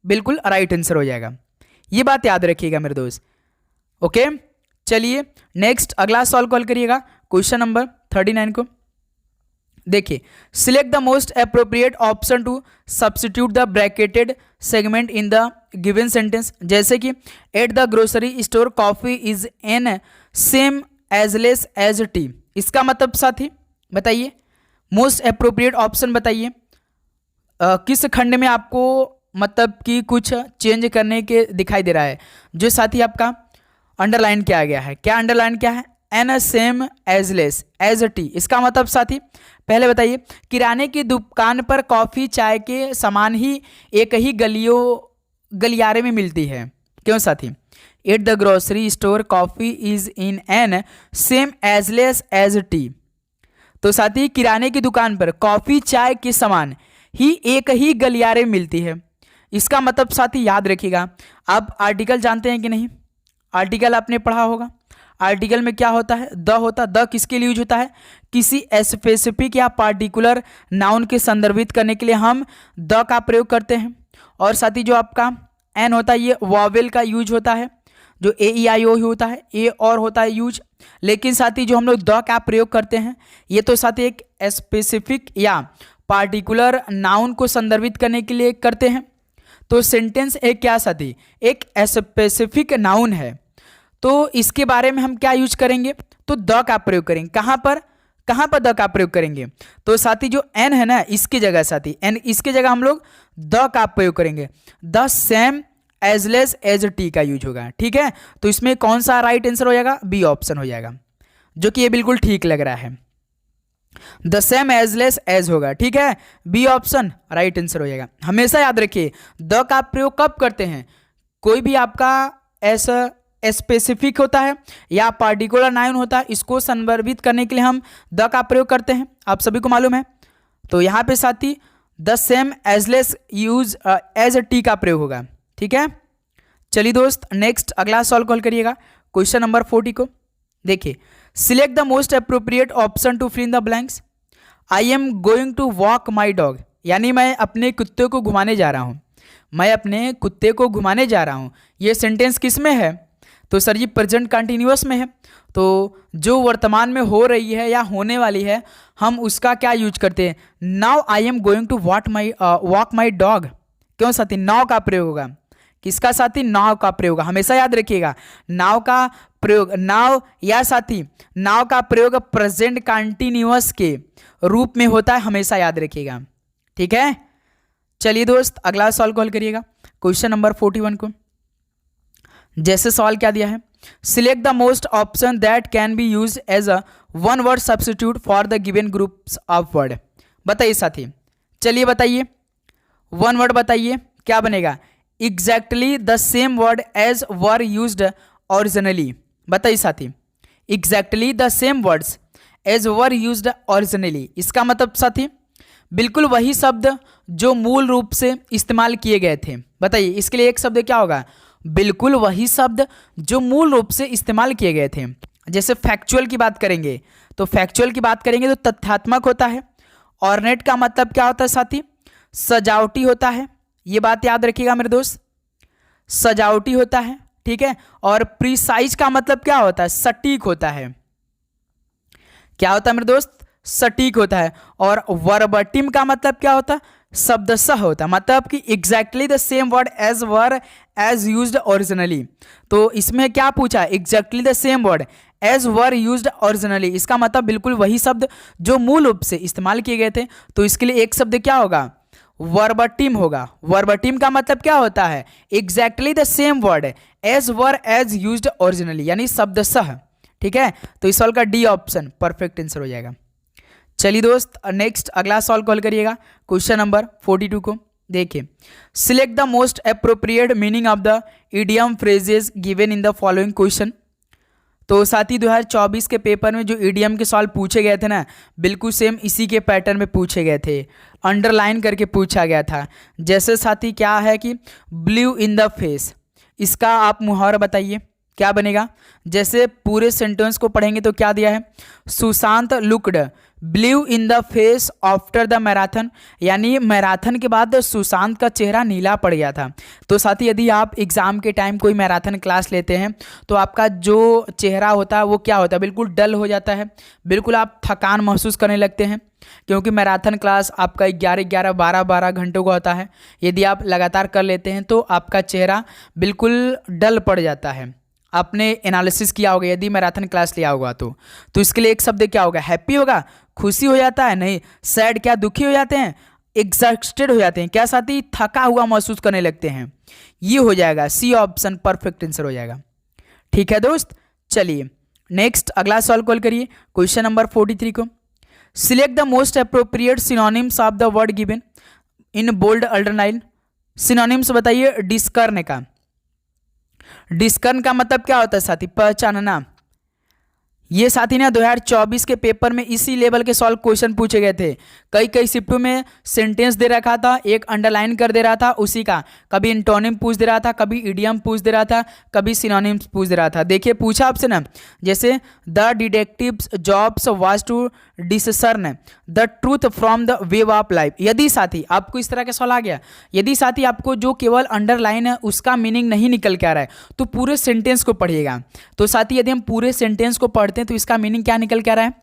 बिल्कुल राइट आंसर हो जाएगा, ये बात याद रखिएगा मेरे दोस्त। ओके चलिए नेक्स्ट अगला सवाल कॉल करिएगा, क्वेश्चन नंबर 39 को। देखिए, select the most appropriate option to substitute the bracketed segment in the given sentence. जैसे कि at the grocery store coffee is an same as less as tea, इसका मतलब साथी बताइए, मोस्ट अप्रोप्रिएट ऑप्शन बताइए किस खंड में आपको मतलब कि कुछ चेंज करने के दिखाई दे रहा है। जो साथी आपका अंडरलाइन किया गया है, क्या अंडरलाइन क्या है, an same as less as tea, इसका मतलब साथी पहले बताइए, किराने की दुकान पर कॉफ़ी चाय के समान ही एक ही गलियारे में मिलती है। क्यों साथी? At the grocery store coffee is in an same as less as tea. तो साथी किराने की दुकान पर कॉफ़ी चाय के समान ही एक ही गलियारे में मिलती है, इसका मतलब साथी याद रखिएगा। आप आर्टिकल जानते हैं कि नहीं? आर्टिकल आपने पढ़ा होगा, आर्टिकल में क्या होता है, द होता है। द किसके लिए यूज होता है, किसी स्पेसिफिक या पार्टिकुलर नाउन के संदर्भित करने के लिए हम द का प्रयोग करते हैं। और साथी जो आपका एन होता है ये वॉवेल का यूज होता है, जो AEIO होता है, ए और होता है यूज। लेकिन साथी जो हम लोग द का प्रयोग करते हैं ये तो साथी एक स्पेसिफिक या पार्टिकुलर नाउन को संदर्भित करने के लिए करते हैं। तो सेंटेंस एक क्या साथी, एक स्पेसिफिक नाउन है, तो इसके बारे में हम क्या यूज करेंगे, तो द का प्रयोग करेंगे। कहाँ पर द का प्रयोग करेंगे, तो साथी जो एन है ना इसकी जगह साथी एन इसकी जगह हम लोग द का प्रयोग करेंगे। The same as less as tea का यूज होगा, ठीक है। तो इसमें कौन सा राइट आंसर हो जाएगा, बी ऑप्शन हो जाएगा, जो कि ये बिल्कुल ठीक लग रहा है। The same as less as होगा, ठीक है, बी ऑप्शन राइट आंसर हो जाएगा। हमेशा याद रखिए द का प्रयोग कब करते हैं, कोई भी आपका ऐसा स्पेसिफिक होता है या पार्टिकुलर नाउन होता है, इसको संदर्भित करने के लिए हम द का प्रयोग करते हैं, आप सभी को मालूम है। तो यहाँ पे साथी the same as less use as a tea का प्रयोग होगा, ठीक है। चलिए दोस्त, नेक्स्ट अगला सॉल्व हल करिएगा क्वेश्चन नंबर 40 को। देखिए, select the most appropriate option to fill in the blanks. I am going to walk my dog, यानी मैं अपने कुत्ते को घुमाने जा रहा हूँ, मैं अपने कुत्ते को घुमाने जा रहा हूँ। ये सेंटेंस किस में है? तो सर जी प्रेजेंट कंटिन्यूअस में है। तो जो वर्तमान में हो रही है या होने वाली है, हम उसका क्या यूज करते हैं? Now I am going to walk my dog. क्यों साथी? नाउ का प्रयोग होगा। किसका साथी? नाउ का प्रयोग होगा। हमेशा याद रखिएगा, नाउ का प्रयोग, नाउ या साथी नाउ का प्रयोग प्रेजेंट कंटिन्यूअस के रूप में होता है, हमेशा याद रखिएगा, ठीक है। चलिए दोस्त, अगला सवाल हल करिएगा क्वेश्चन नंबर 41 को। जैसे सवाल क्या दिया है, select the most option that can be use as a one word substitute for the given groups of word. बताइए साथी, चलिए बताइए, वन वर्ड बताइए, क्या बनेगा? Exactly the same word as were used originally. बताइए साथी, exactly the same words as were used originally, इसका मतलब साथी बिल्कुल वही शब्द जो मूल रूप से इस्तेमाल किए गए थे। बताइए, इसके लिए एक शब्द क्या होगा? बिल्कुल वही शब्द जो मूल रूप से इस्तेमाल किए गए थे। जैसे फैक्चुअल की बात करेंगे, तो फैक्चुअल की बात करेंगे तो तथ्यात्मक होता है। ऑर्नेट का मतलब क्या होता है साथी? सजावटी होता है। ये बात याद रखिएगा मेरे दोस्त, सजावटी होता है, ठीक है। और प्रिसाइज का मतलब क्या होता है? सटीक होता है। क्या होता है मेरे दोस्त? सटीक होता है। और वर्बटिम का मतलब क्या होता है? शब्दशः होता है, मतलब कि exactly the same word as were as used originally. तो इसमें क्या पूछा? Exactly the same word as were used originally, इसका मतलब बिल्कुल वही शब्द जो मूल रूप से इस्तेमाल किए गए थे। तो इसके लिए एक शब्द क्या होगा? वर्बटिम होगा। वर्बटिम का मतलब क्या होता है? Exactly the same word as were as used originally, यानी शब्दशः, ठीक है। तो इस सवाल का डी ऑप्शन परफेक्ट आंसर हो जाएगा। चलिए दोस्त, नेक्स्ट अगला सवाल कॉल करिएगा क्वेश्चन नंबर 42 को। देखिए, select the most appropriate meaning of the idiom phrases given in the following question. तो साथी 2024 के पेपर में जो इडियम के सवाल पूछे गए थे ना, बिल्कुल सेम इसी के पैटर्न में पूछे गए थे, अंडरलाइन करके पूछा गया था। जैसे साथी क्या है कि ब्लू इन द फेस, इसका आप मुहावरा बताइए क्या बनेगा? जैसे पूरे सेंटेंस को पढ़ेंगे तो क्या दिया है? Sushant looked blue in the face after the marathon, यानी मैराथन के बाद सुशांत का चेहरा नीला पड़ गया था। तो साथी यदि आप एग्जाम के टाइम कोई मैराथन क्लास लेते हैं तो आपका जो चेहरा होता है वो क्या होता है? बिल्कुल डल हो जाता है, बिल्कुल आप थकान महसूस करने लगते हैं, क्योंकि मैराथन क्लास आपका 11-11, 12-12 घंटों का होता है। यदि आप लगातार कर लेते हैं तो आपका चेहरा बिल्कुल डल पड़ जाता है। आपने एनालिसिस किया होगा यदि मैराथन क्लास लिया होगा तो इसके लिए एक शब्द क्या होगा? हैप्पी होगा, खुशी हो जाता है, नहीं सैड, क्या दुखी हो जाते हैं, एग्जॉस्टेड हो जाते हैं, क्या साथी थका हुआ महसूस करने लगते हैं। ये हो जाएगा सी ऑप्शन परफेक्ट आंसर हो जाएगा। ठीक है दोस्त, चलिए नेक्स्ट अगला सवाल कॉल करिए क्वेश्चन नंबर 43 को। Select the most appropriate synonyms of the word given in bold underline. Synonyms बताइए डिस्कर्न का। डिस्कर्न का मतलब क्या होता है साथी? पहचानना। ये साथी ना 2024 के पेपर में इसी लेवल के सॉल्व क्वेश्चन पूछे गए थे। कई शिफ्टों में सेंटेंस दे रखा था, एक अंडरलाइन कर दे रहा था उसी का, कभी इंटोनिम पूछ दे रहा था, कभी इडियम पूछ दे रहा था, कभी सिनोनिम्स पूछ दे रहा था। देखिए पूछा आपसे ना, जैसे the detectives jobs was to discern the truth from the wave of life. यदि साथी आपको इस तरह का सवाल आ गया, यदि साथी आपको जो केवल अंडरलाइन है उसका मीनिंग नहीं निकल के आ रहा है तो पूरे सेंटेंस को पढ़िएगा। तो साथी यदि हम पूरे सेंटेंस को पढ़ते तो इसका मीनिंग क्या निकल के आ रहा है?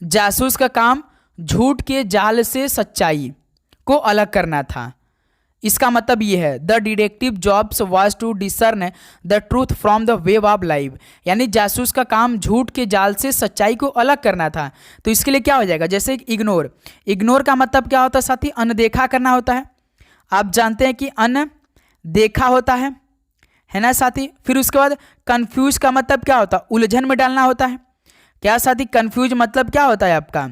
जासूस का काम झूठ के जाल से सच्चाई को अलग करना था। इसका मतलब ये है the detective jobs was to discern the truth from the wave of life, यानी जासूस का काम झूठ के जाल से सच्चाई को अलग करना था। तो इसके लिए क्या हो जाएगा? जैसे इग्नोर, इग्नोर का मतलब क्या होता है साथी? अनदेखा करना होता है। आप जानते हैं कि अनदेखा होता है ना साथी। फिर उसके बाद कंफ्यूज का मतलब क्या होता है? उलझन में डालना होता है। क्या साथी कंफ्यूज मतलब क्या होता है आपका?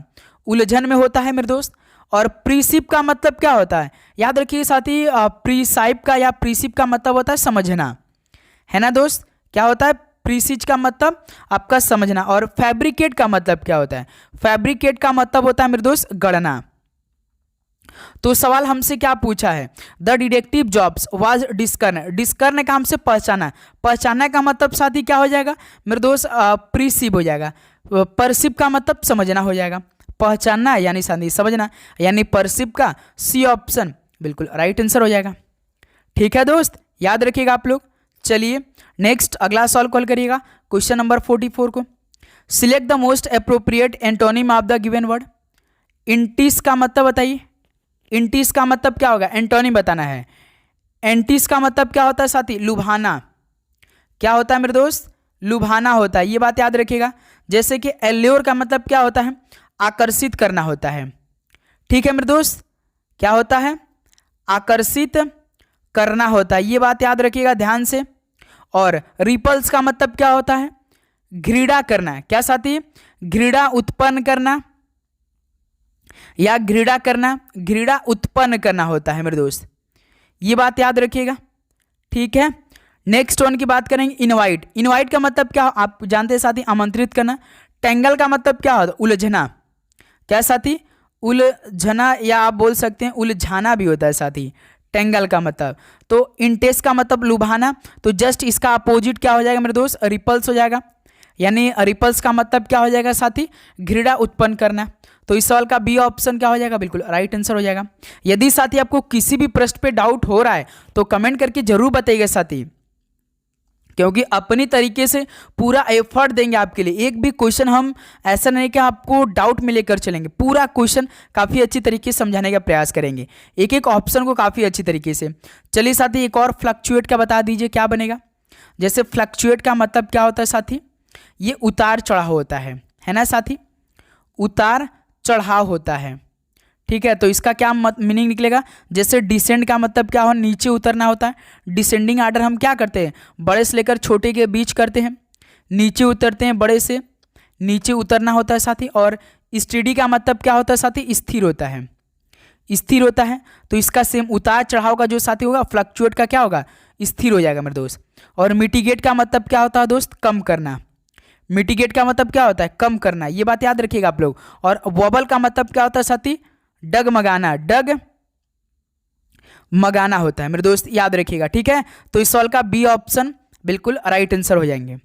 उलझन में होता है मेरे दोस्त। और प्रीसिप का मतलब क्या होता है? याद रखिए साथी, प्रीसाइप का या प्रीसिप का मतलब होता है समझना, है ना दोस्त। क्या होता है? प्रीसीज का मतलब आपका समझना, और फैब्रिकेट का मतलब क्या होता है? फैब्रिकेट का मतलब होता है मेरे दोस्त गणना। तो सवाल हमसे क्या पूछा है? द डिटेक्टिव जॉब्स वाज डिस्कर्न, डिस्कर्न का हमसे पहचाना, पहचाना का मतलब साथी क्या हो जाएगा मेरे दोस्त? प्रीसीव हो जाएगा। परसिव का मतलब समझना हो जाएगा, पहचानना यानी साथी समझना, यानी परसिव का सी ऑप्शन बिल्कुल राइट आंसर हो जाएगा। ठीक है दोस्त, याद रखिएगा आप लोग। चलिए नेक्स्ट अगला सॉल्व कॉल करिएगा क्वेश्चन नंबर 44 को। Select the most appropriate antonym of the given word. इंटिस का मतलब बताइए, इंटिस का मतलब क्या होगा? एंटोनिम बताना है। एंटिस का मतलब क्या होता है साथी? लुभाना। क्या होता है मेरे दोस्त? लुभाना होता है, ये बात याद रखिएगा। जैसे कि एल्योर का मतलब क्या होता है? आकर्षित करना होता है। ठीक है मेरे दोस्त, क्या होता है? आकर्षित करना होता है, ये बात याद रखिएगा ध्यान से। और रिपल्स का मतलब क्या होता है? घृणा करना। क्या साथी? घृणा उत्पन्न करना या घृणा करना, घृणा उत्पन्न करना होता है मेरे दोस्त, ये बात याद रखिएगा। ठीक है, नेक्स्ट वन की बात करेंगे। इनवाइट, इनवाइट का मतलब क्या आप जानते हैं साथी? आमंत्रित करना। टेंगल का मतलब क्या होता है? उलझना। क्या साथी? उलझना, या आप बोल सकते हैं उलझाना भी होता है साथी, टेंगल का मतलब। तो इंटेस का मतलब लुभाना, तो जस्ट इसका अपोजिट क्या हो जाएगा मेरे दोस्त? रिपल्स हो जाएगा। यानी रिपल्स का मतलब क्या हो जाएगा साथी? घृणा उत्पन्न करना। तो इस सवाल का बी ऑप्शन क्या हो जाएगा? बिल्कुल राइट आंसर हो जाएगा। यदि साथी आपको किसी भी प्रश्न पे डाउट हो रहा है तो कमेंट करके जरूर बताइएगा साथी, क्योंकि अपनी तरीके से पूरा एफर्ट देंगे आपके लिए। एक भी क्वेश्चन हम ऐसा नहीं कि आपको डाउट में लेकर चलेंगे, पूरा क्वेश्चन काफ़ी अच्छी तरीके से समझाने का प्रयास करेंगे, एक एक ऑप्शन को काफ़ी अच्छी तरीके से। चलिए साथी एक और फ्लक्चुएट का बता दीजिए क्या बनेगा। जैसे फ्लक्चुएट का मतलब क्या होता है साथी? ये उतार चढ़ाव होता है ना साथी? उतार चढ़ाव होता है। ठीक है, तो इसका क्या मीनिंग निकलेगा? जैसे डिसेंड का मतलब क्या हो? नीचे उतरना होता है। डिसेंडिंग आर्डर हम क्या करते हैं? बड़े से लेकर छोटे के बीच करते हैं, नीचे उतरते हैं, बड़े से नीचे उतरना होता है साथी। और स्टेडी का मतलब क्या होता है साथी? स्थिर होता है, स्थिर होता है। तो इसका सेम उतार चढ़ाव का जो साथी होगा फ्लक्चुएट का क्या होगा? स्थिर हो जाएगा मेरे दोस्त। और मिटिगेट का मतलब क्या होता है दोस्त? कम करना। मिटिगेट का मतलब क्या होता है? कम करना, ये बात याद रखिएगा आप लोग। और वॉबल का मतलब क्या होता है साथी? डगमगाना, डग मगाना होता है मेरे दोस्त, याद रखिएगा। ठीक है, तो इस सवाल का बी ऑप्शन बिल्कुल राइट आंसर हो जाएंगे।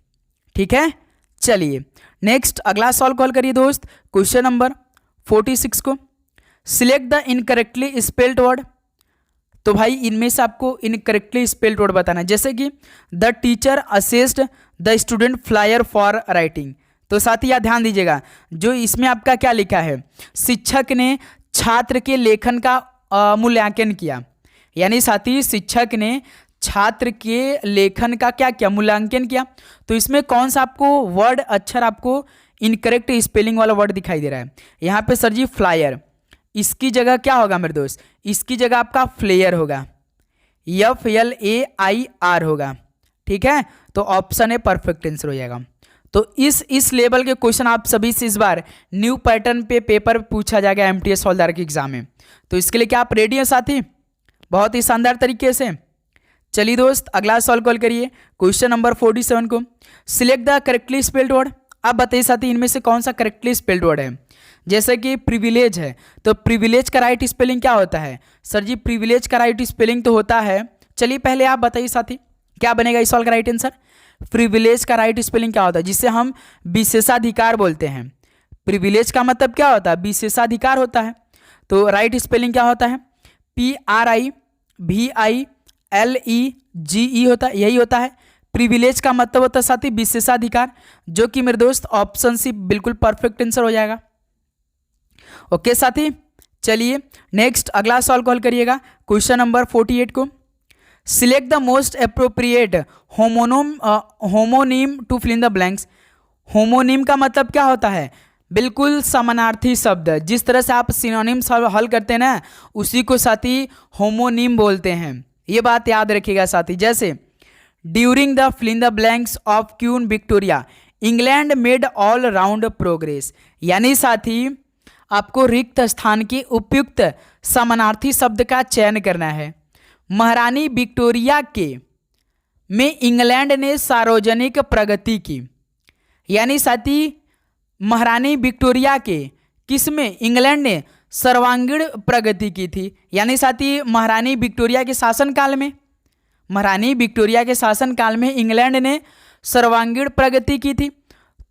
ठीक है, चलिए नेक्स्ट अगला सवाल कॉल करिए दोस्त क्वेश्चन नंबर 46 को। Select the incorrectly spelled word. तो भाई इनमें से आपको इनकरेक्टली स्पेल्ड वर्ड बताना है। जैसे कि the teacher assessed the student flyer for writing. तो साथ ही यहाँ ध्यान दीजिएगा, जो इसमें आपका क्या लिखा है? शिक्षक ने छात्र के लेखन का मूल्यांकन किया। यानी साथी शिक्षक ने छात्र के लेखन का क्या किया? मूल्यांकन किया। तो इसमें कौन सा आपको वर्ड अक्षर आपको इनकरेक्ट स्पेलिंग वाला वर्ड दिखाई दे रहा है? यहाँ पे सर जी फ्लायर, इसकी जगह क्या होगा मेरे दोस्त? इसकी जगह आपका फ्लेयर होगा, FLAIR होगा। ठीक है, तो ऑप्शन ए परफेक्ट आंसर हो जाएगा। तो इस लेवल के क्वेश्चन आप सभी से इस बार न्यू पैटर्न पे पेपर पूछा जाएगा MTS हवलदार के एग्जाम में। तो इसके लिए क्या आप रेडी हैं साथी? बहुत ही शानदार तरीके से। चलिए दोस्त अगला सॉल्व कॉल करिए क्वेश्चन नंबर 47 को। Select the correctly spelled word. अब बताइए साथी इनमें से कौन सा करेक्टली स्पेल्ड वर्ड है? जैसे कि प्रिविलेज है, तो प्रिविलेज का राइट स्पेलिंग क्या होता है? सर जी प्रिविलेज का राइट स्पेलिंग तो होता है, चलिए पहले आप बताइए साथी क्या बनेगा इस सवाल का राइट आंसर? प्रिविलेज का राइट स्पेलिंग क्या होता है? जिसे हम विशेषाधिकार बोलते हैं। प्रिविलेज का मतलब क्या होता है? विशेषाधिकार होता है। तो राइट स्पेलिंग क्या होता है? PRIVILEGE होता है, यही होता है। प्रिविलेज का मतलब होता है साथी विशेषाधिकार, जो कि मेरे दोस्त ऑप्शन सी बिल्कुल परफेक्ट आंसर हो जाएगा। ओके साथी, चलिए नेक्स्ट अगला सवाल कॉल करिएगा क्वेश्चन नंबर 48 को। Select the most appropriate homonym to fill in the blanks. Homonym का मतलब क्या होता है? बिल्कुल समानार्थी शब्द। जिस तरह से आप सिनोनिम्स हल करते हैं ना, उसी को साथी होमोनिम बोलते हैं, ये बात याद रखिएगा साथी। जैसे during the fill in the blanks of Queen Victoria England made all round progress. यानी साथी आपको रिक्त स्थान के उपयुक्त समानार्थी शब्द का चयन करना है। महारानी विक्टोरिया के में इंग्लैंड ने सार्वजनिक प्रगति की। यानी साथी महारानी विक्टोरिया के किस में इंग्लैंड ने सर्वांगीण प्रगति की थी। यानी साथी महारानी विक्टोरिया के शासनकाल में, महारानी विक्टोरिया के शासनकाल में इंग्लैंड ने सर्वांगीण प्रगति की थी।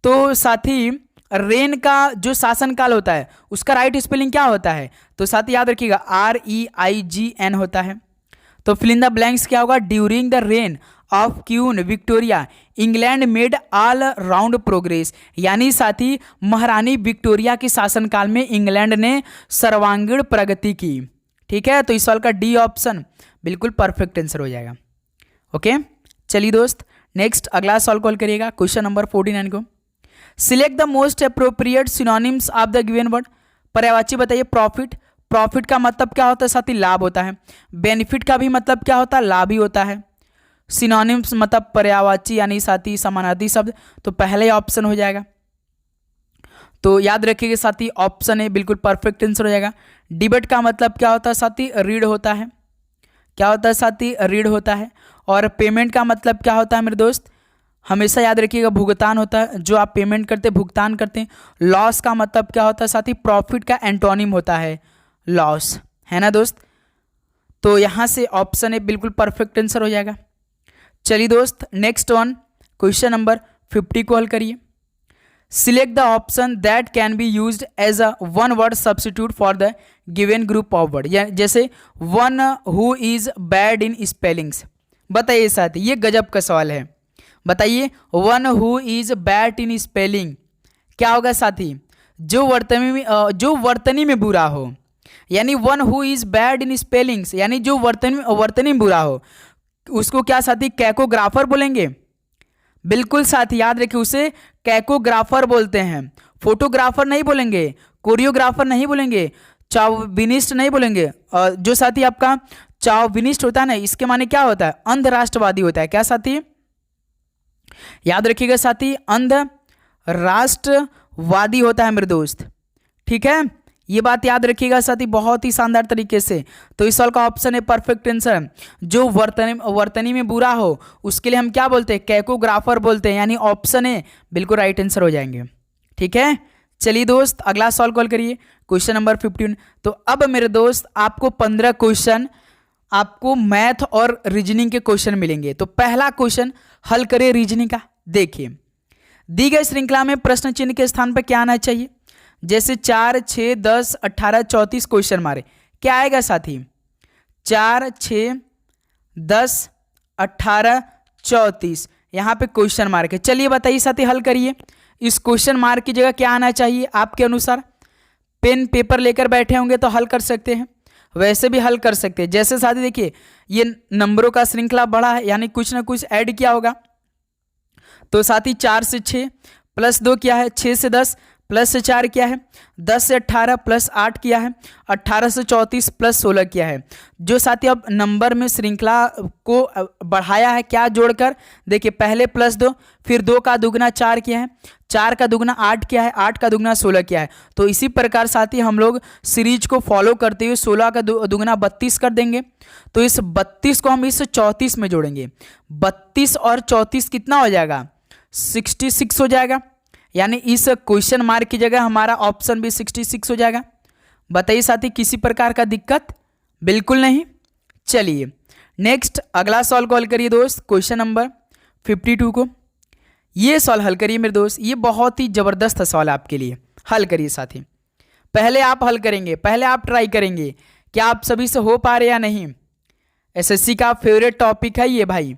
तो साथी रेन का जो शासनकाल होता है उसका राइट स्पेलिंग क्या होता है, तो साथी याद रखिएगा REIGN होता है। तो फिल इन द ब्लैंक्स क्या होगा, during the rain of Queen Victoria England made all round progress. यानी साथी महारानी विक्टोरिया के शासनकाल में इंग्लैंड ने सर्वांगीण प्रगति की। ठीक है, तो इस सवाल का डी ऑप्शन बिल्कुल परफेक्ट आंसर हो जाएगा। ओके, चलिए दोस्त नेक्स्ट अगला सवाल कॉल करिएगा, क्वेश्चन नंबर 49 को। Select the most appropriate synonyms of the given word. पर्यायवाची बताइए। प्रॉफिट, प्रॉफिट का मतलब क्या होता है साथी, लाभ होता है। बेनिफिट का भी मतलब क्या होता है, लाभ ही होता है। सिनोनिम्स मतलब पर्यायवाची यानी साथी समानार्थी शब्द, तो पहले ऑप्शन हो जाएगा। तो याद रखिएगा साथी ऑप्शन ए बिल्कुल परफेक्ट आंसर हो जाएगा। डिबेट का मतलब क्या होता है साथी, रीड होता है। क्या होता है साथी, रीड होता है। और पेमेंट का मतलब क्या होता है मेरे दोस्त, हमेशा याद रखिएगा भुगतान होता है, जो आप पेमेंट करते भुगतान करते हैं। लॉस का मतलब क्या होता है साथी, प्रॉफिट का एंटोनिम होता है लॉस, है ना दोस्त। तो यहाँ से ऑप्शन ए बिल्कुल परफेक्ट आंसर हो जाएगा। चलिए दोस्त नेक्स्ट वन, क्वेश्चन नंबर 50 को हल करिए। Select the option that can be used as a one word substitute for the given group of word. जैसे one who is bad in spellings. बताइए साथी, ये गजब का सवाल है। बताइए, one who is bad in spelling क्या होगा साथी, जो वर्तनी में बुरा हो। यानी one who is bad in spellings यानी जो वर्तनी में बुरा हो, उसको क्या साथी कैकोग्राफर बोलेंगे। बिल्कुल साथी याद रखिए, उसे कैकोग्राफर बोलते हैं। फोटोग्राफर नहीं बोलेंगे, कोरियोग्राफर नहीं बोलेंगे, चौविनिस्ट नहीं बोलेंगे। जो साथी आपका चौविनिस्ट होता है ना, इसके माने क्या होता है, अंध राष्ट्रवादी होता है। क्या साथी याद रखिएगा साथी, अंध राष्ट्रवादी होता है मेरे दोस्त। ठीक है, ये बात याद रखिएगा साथी बहुत ही शानदार तरीके से। तो इस सवाल का ऑप्शन है परफेक्ट आंसर। जो वर्तनी में बुरा हो उसके लिए हम क्या बोलते हैं, कैकोग्राफर बोलते हैं। यानी ऑप्शन है बिल्कुल राइट आंसर हो जाएंगे। ठीक है, चलिए दोस्त अगला सवाल कॉल करिए, क्वेश्चन नंबर 15। तो अब मेरे दोस्त आपको 15 क्वेश्चन आपको मैथ और रीजनिंग के क्वेश्चन मिलेंगे। तो पहला क्वेश्चन हल करिए रीजनिंग का। देखिए, दी गई श्रृंखला में प्रश्न चिन्ह के स्थान पर क्या आना चाहिए। जैसे 4, 6, 10, 18, 34 क्वेश्चन मारे, क्या आएगा साथी, 4, 6, 10, 18, 34 यहाँ पे क्वेश्चन मार्क है। चलिए बताइए साथी हल करिए। इस क्वेश्चन मार्क की जगह क्या आना चाहिए आपके अनुसार। पेन पेपर लेकर बैठे होंगे तो हल कर सकते हैं, वैसे भी हल कर सकते हैं। जैसे साथी देखिए, ये नंबरों का श्रृंखला बड़ा है, यानी कुछ ना कुछ ऐड किया होगा। तो साथी 4 से 6 प्लस 2 क्या है, 6 से 10 प्लस से 4 क्या है, 10 से 18 प्लस 8 किया है, 18 से 34 प्लस 16 किया है। जो साथी अब नंबर में श्रृंखला को बढ़ाया है क्या जोड़कर, देखिए पहले प्लस 2, फिर 2 का दुगना 4 किया है, 4 का दुगना 8 किया है, 8 का दुगना 16 किया है। तो इसी प्रकार साथी हम लोग सीरीज को फॉलो करते हुए 16 का दुगना 32 कर देंगे। तो इस 32 को हम इस 34 में जोड़ेंगे। 32 और 34 कितना हो जाएगा, 66 हो जाएगा। यानी इस क्वेश्चन मार्क की जगह हमारा ऑप्शन भी 66 हो जाएगा। बताइए साथी किसी प्रकार का दिक्कत, बिल्कुल नहीं। चलिए नेक्स्ट अगला सवाल कॉल करिए दोस्त, क्वेश्चन नंबर 52 को। ये सवाल हल करिए मेरे दोस्त, ये बहुत ही जबरदस्त सवाल है आपके लिए। हल करिए साथी, पहले आप हल करेंगे, पहले आप ट्राई करेंगे क्या आप सभी से हो पा रहे या नहीं। एसएससी का फेवरेट टॉपिक है ये भाई।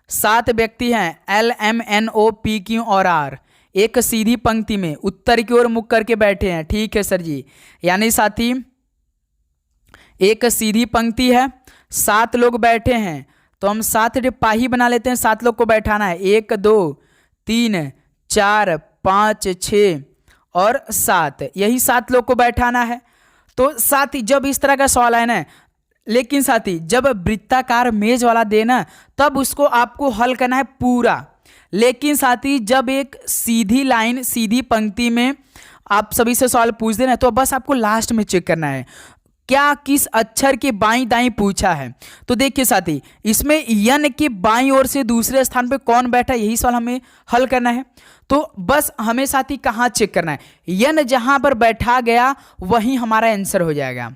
7 व्यक्ति हैं LMNOPQ और R, एक सीधी पंक्ति में उत्तर की ओर मुख करके बैठे हैं। ठीक है सर जी, यानी साथी एक सीधी पंक्ति है, 7 लोग बैठे हैं, तो हम 7 तिपाही बना लेते हैं। 7 लोग को बैठाना है, 1 2 3 4 5 6 और 7, यही 7 लोग को बैठाना है। तो साथी जब इस तरह का सवाल आए ना, लेकिन साथी जब वृत्ताकार मेज वाला देना तब उसको आपको हल करना है पूरा। लेकिन साथी जब एक सीधी लाइन सीधी पंक्ति में आप सभी से सवाल पूछ देना, तो बस आपको लास्ट में चेक करना है क्या किस अक्षर के बाईं दाईं पूछा है। तो देखिए साथी, इसमें यन के बाईं ओर से दूसरे स्थान पे कौन बैठा है, यही सवाल हमें हल करना है। तो बस हमें साथी कहाँ चेक करना है, यन जहां पर बैठा गया वहीं हमारा आंसर हो जाएगा।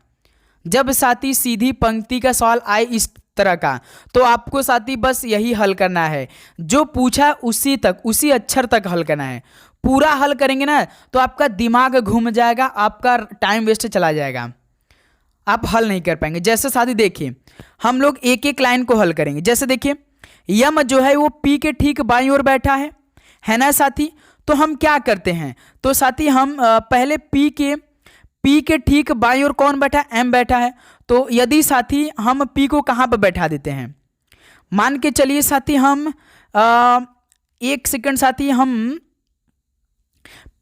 जब साथी सीधी पंक्ति का सवाल आए इस तरह का, तो आपको साथी बस यही हल करना है, जो पूछा उसी तक, उसी अक्षर तक हल करना है। पूरा हल करेंगे ना तो आपका दिमाग घूम जाएगा, आपका टाइम वेस्ट चला जाएगा, आप हल नहीं कर पाएंगे। जैसे साथी देखिए, हम लोग एक एक लाइन को हल करेंगे। जैसे देखिए, यम जो है वो पी के ठीक बाईं ओर बैठा है ना साथी। तो हम क्या करते हैं, तो साथी हम पहले पी के ठीक बाईं ओर कौन बैठा है, एम बैठा है। तो यदि साथी हम पी को कहाँ पर बैठा देते हैं, मान के चलिए साथी हम एक सेकंड साथी, हम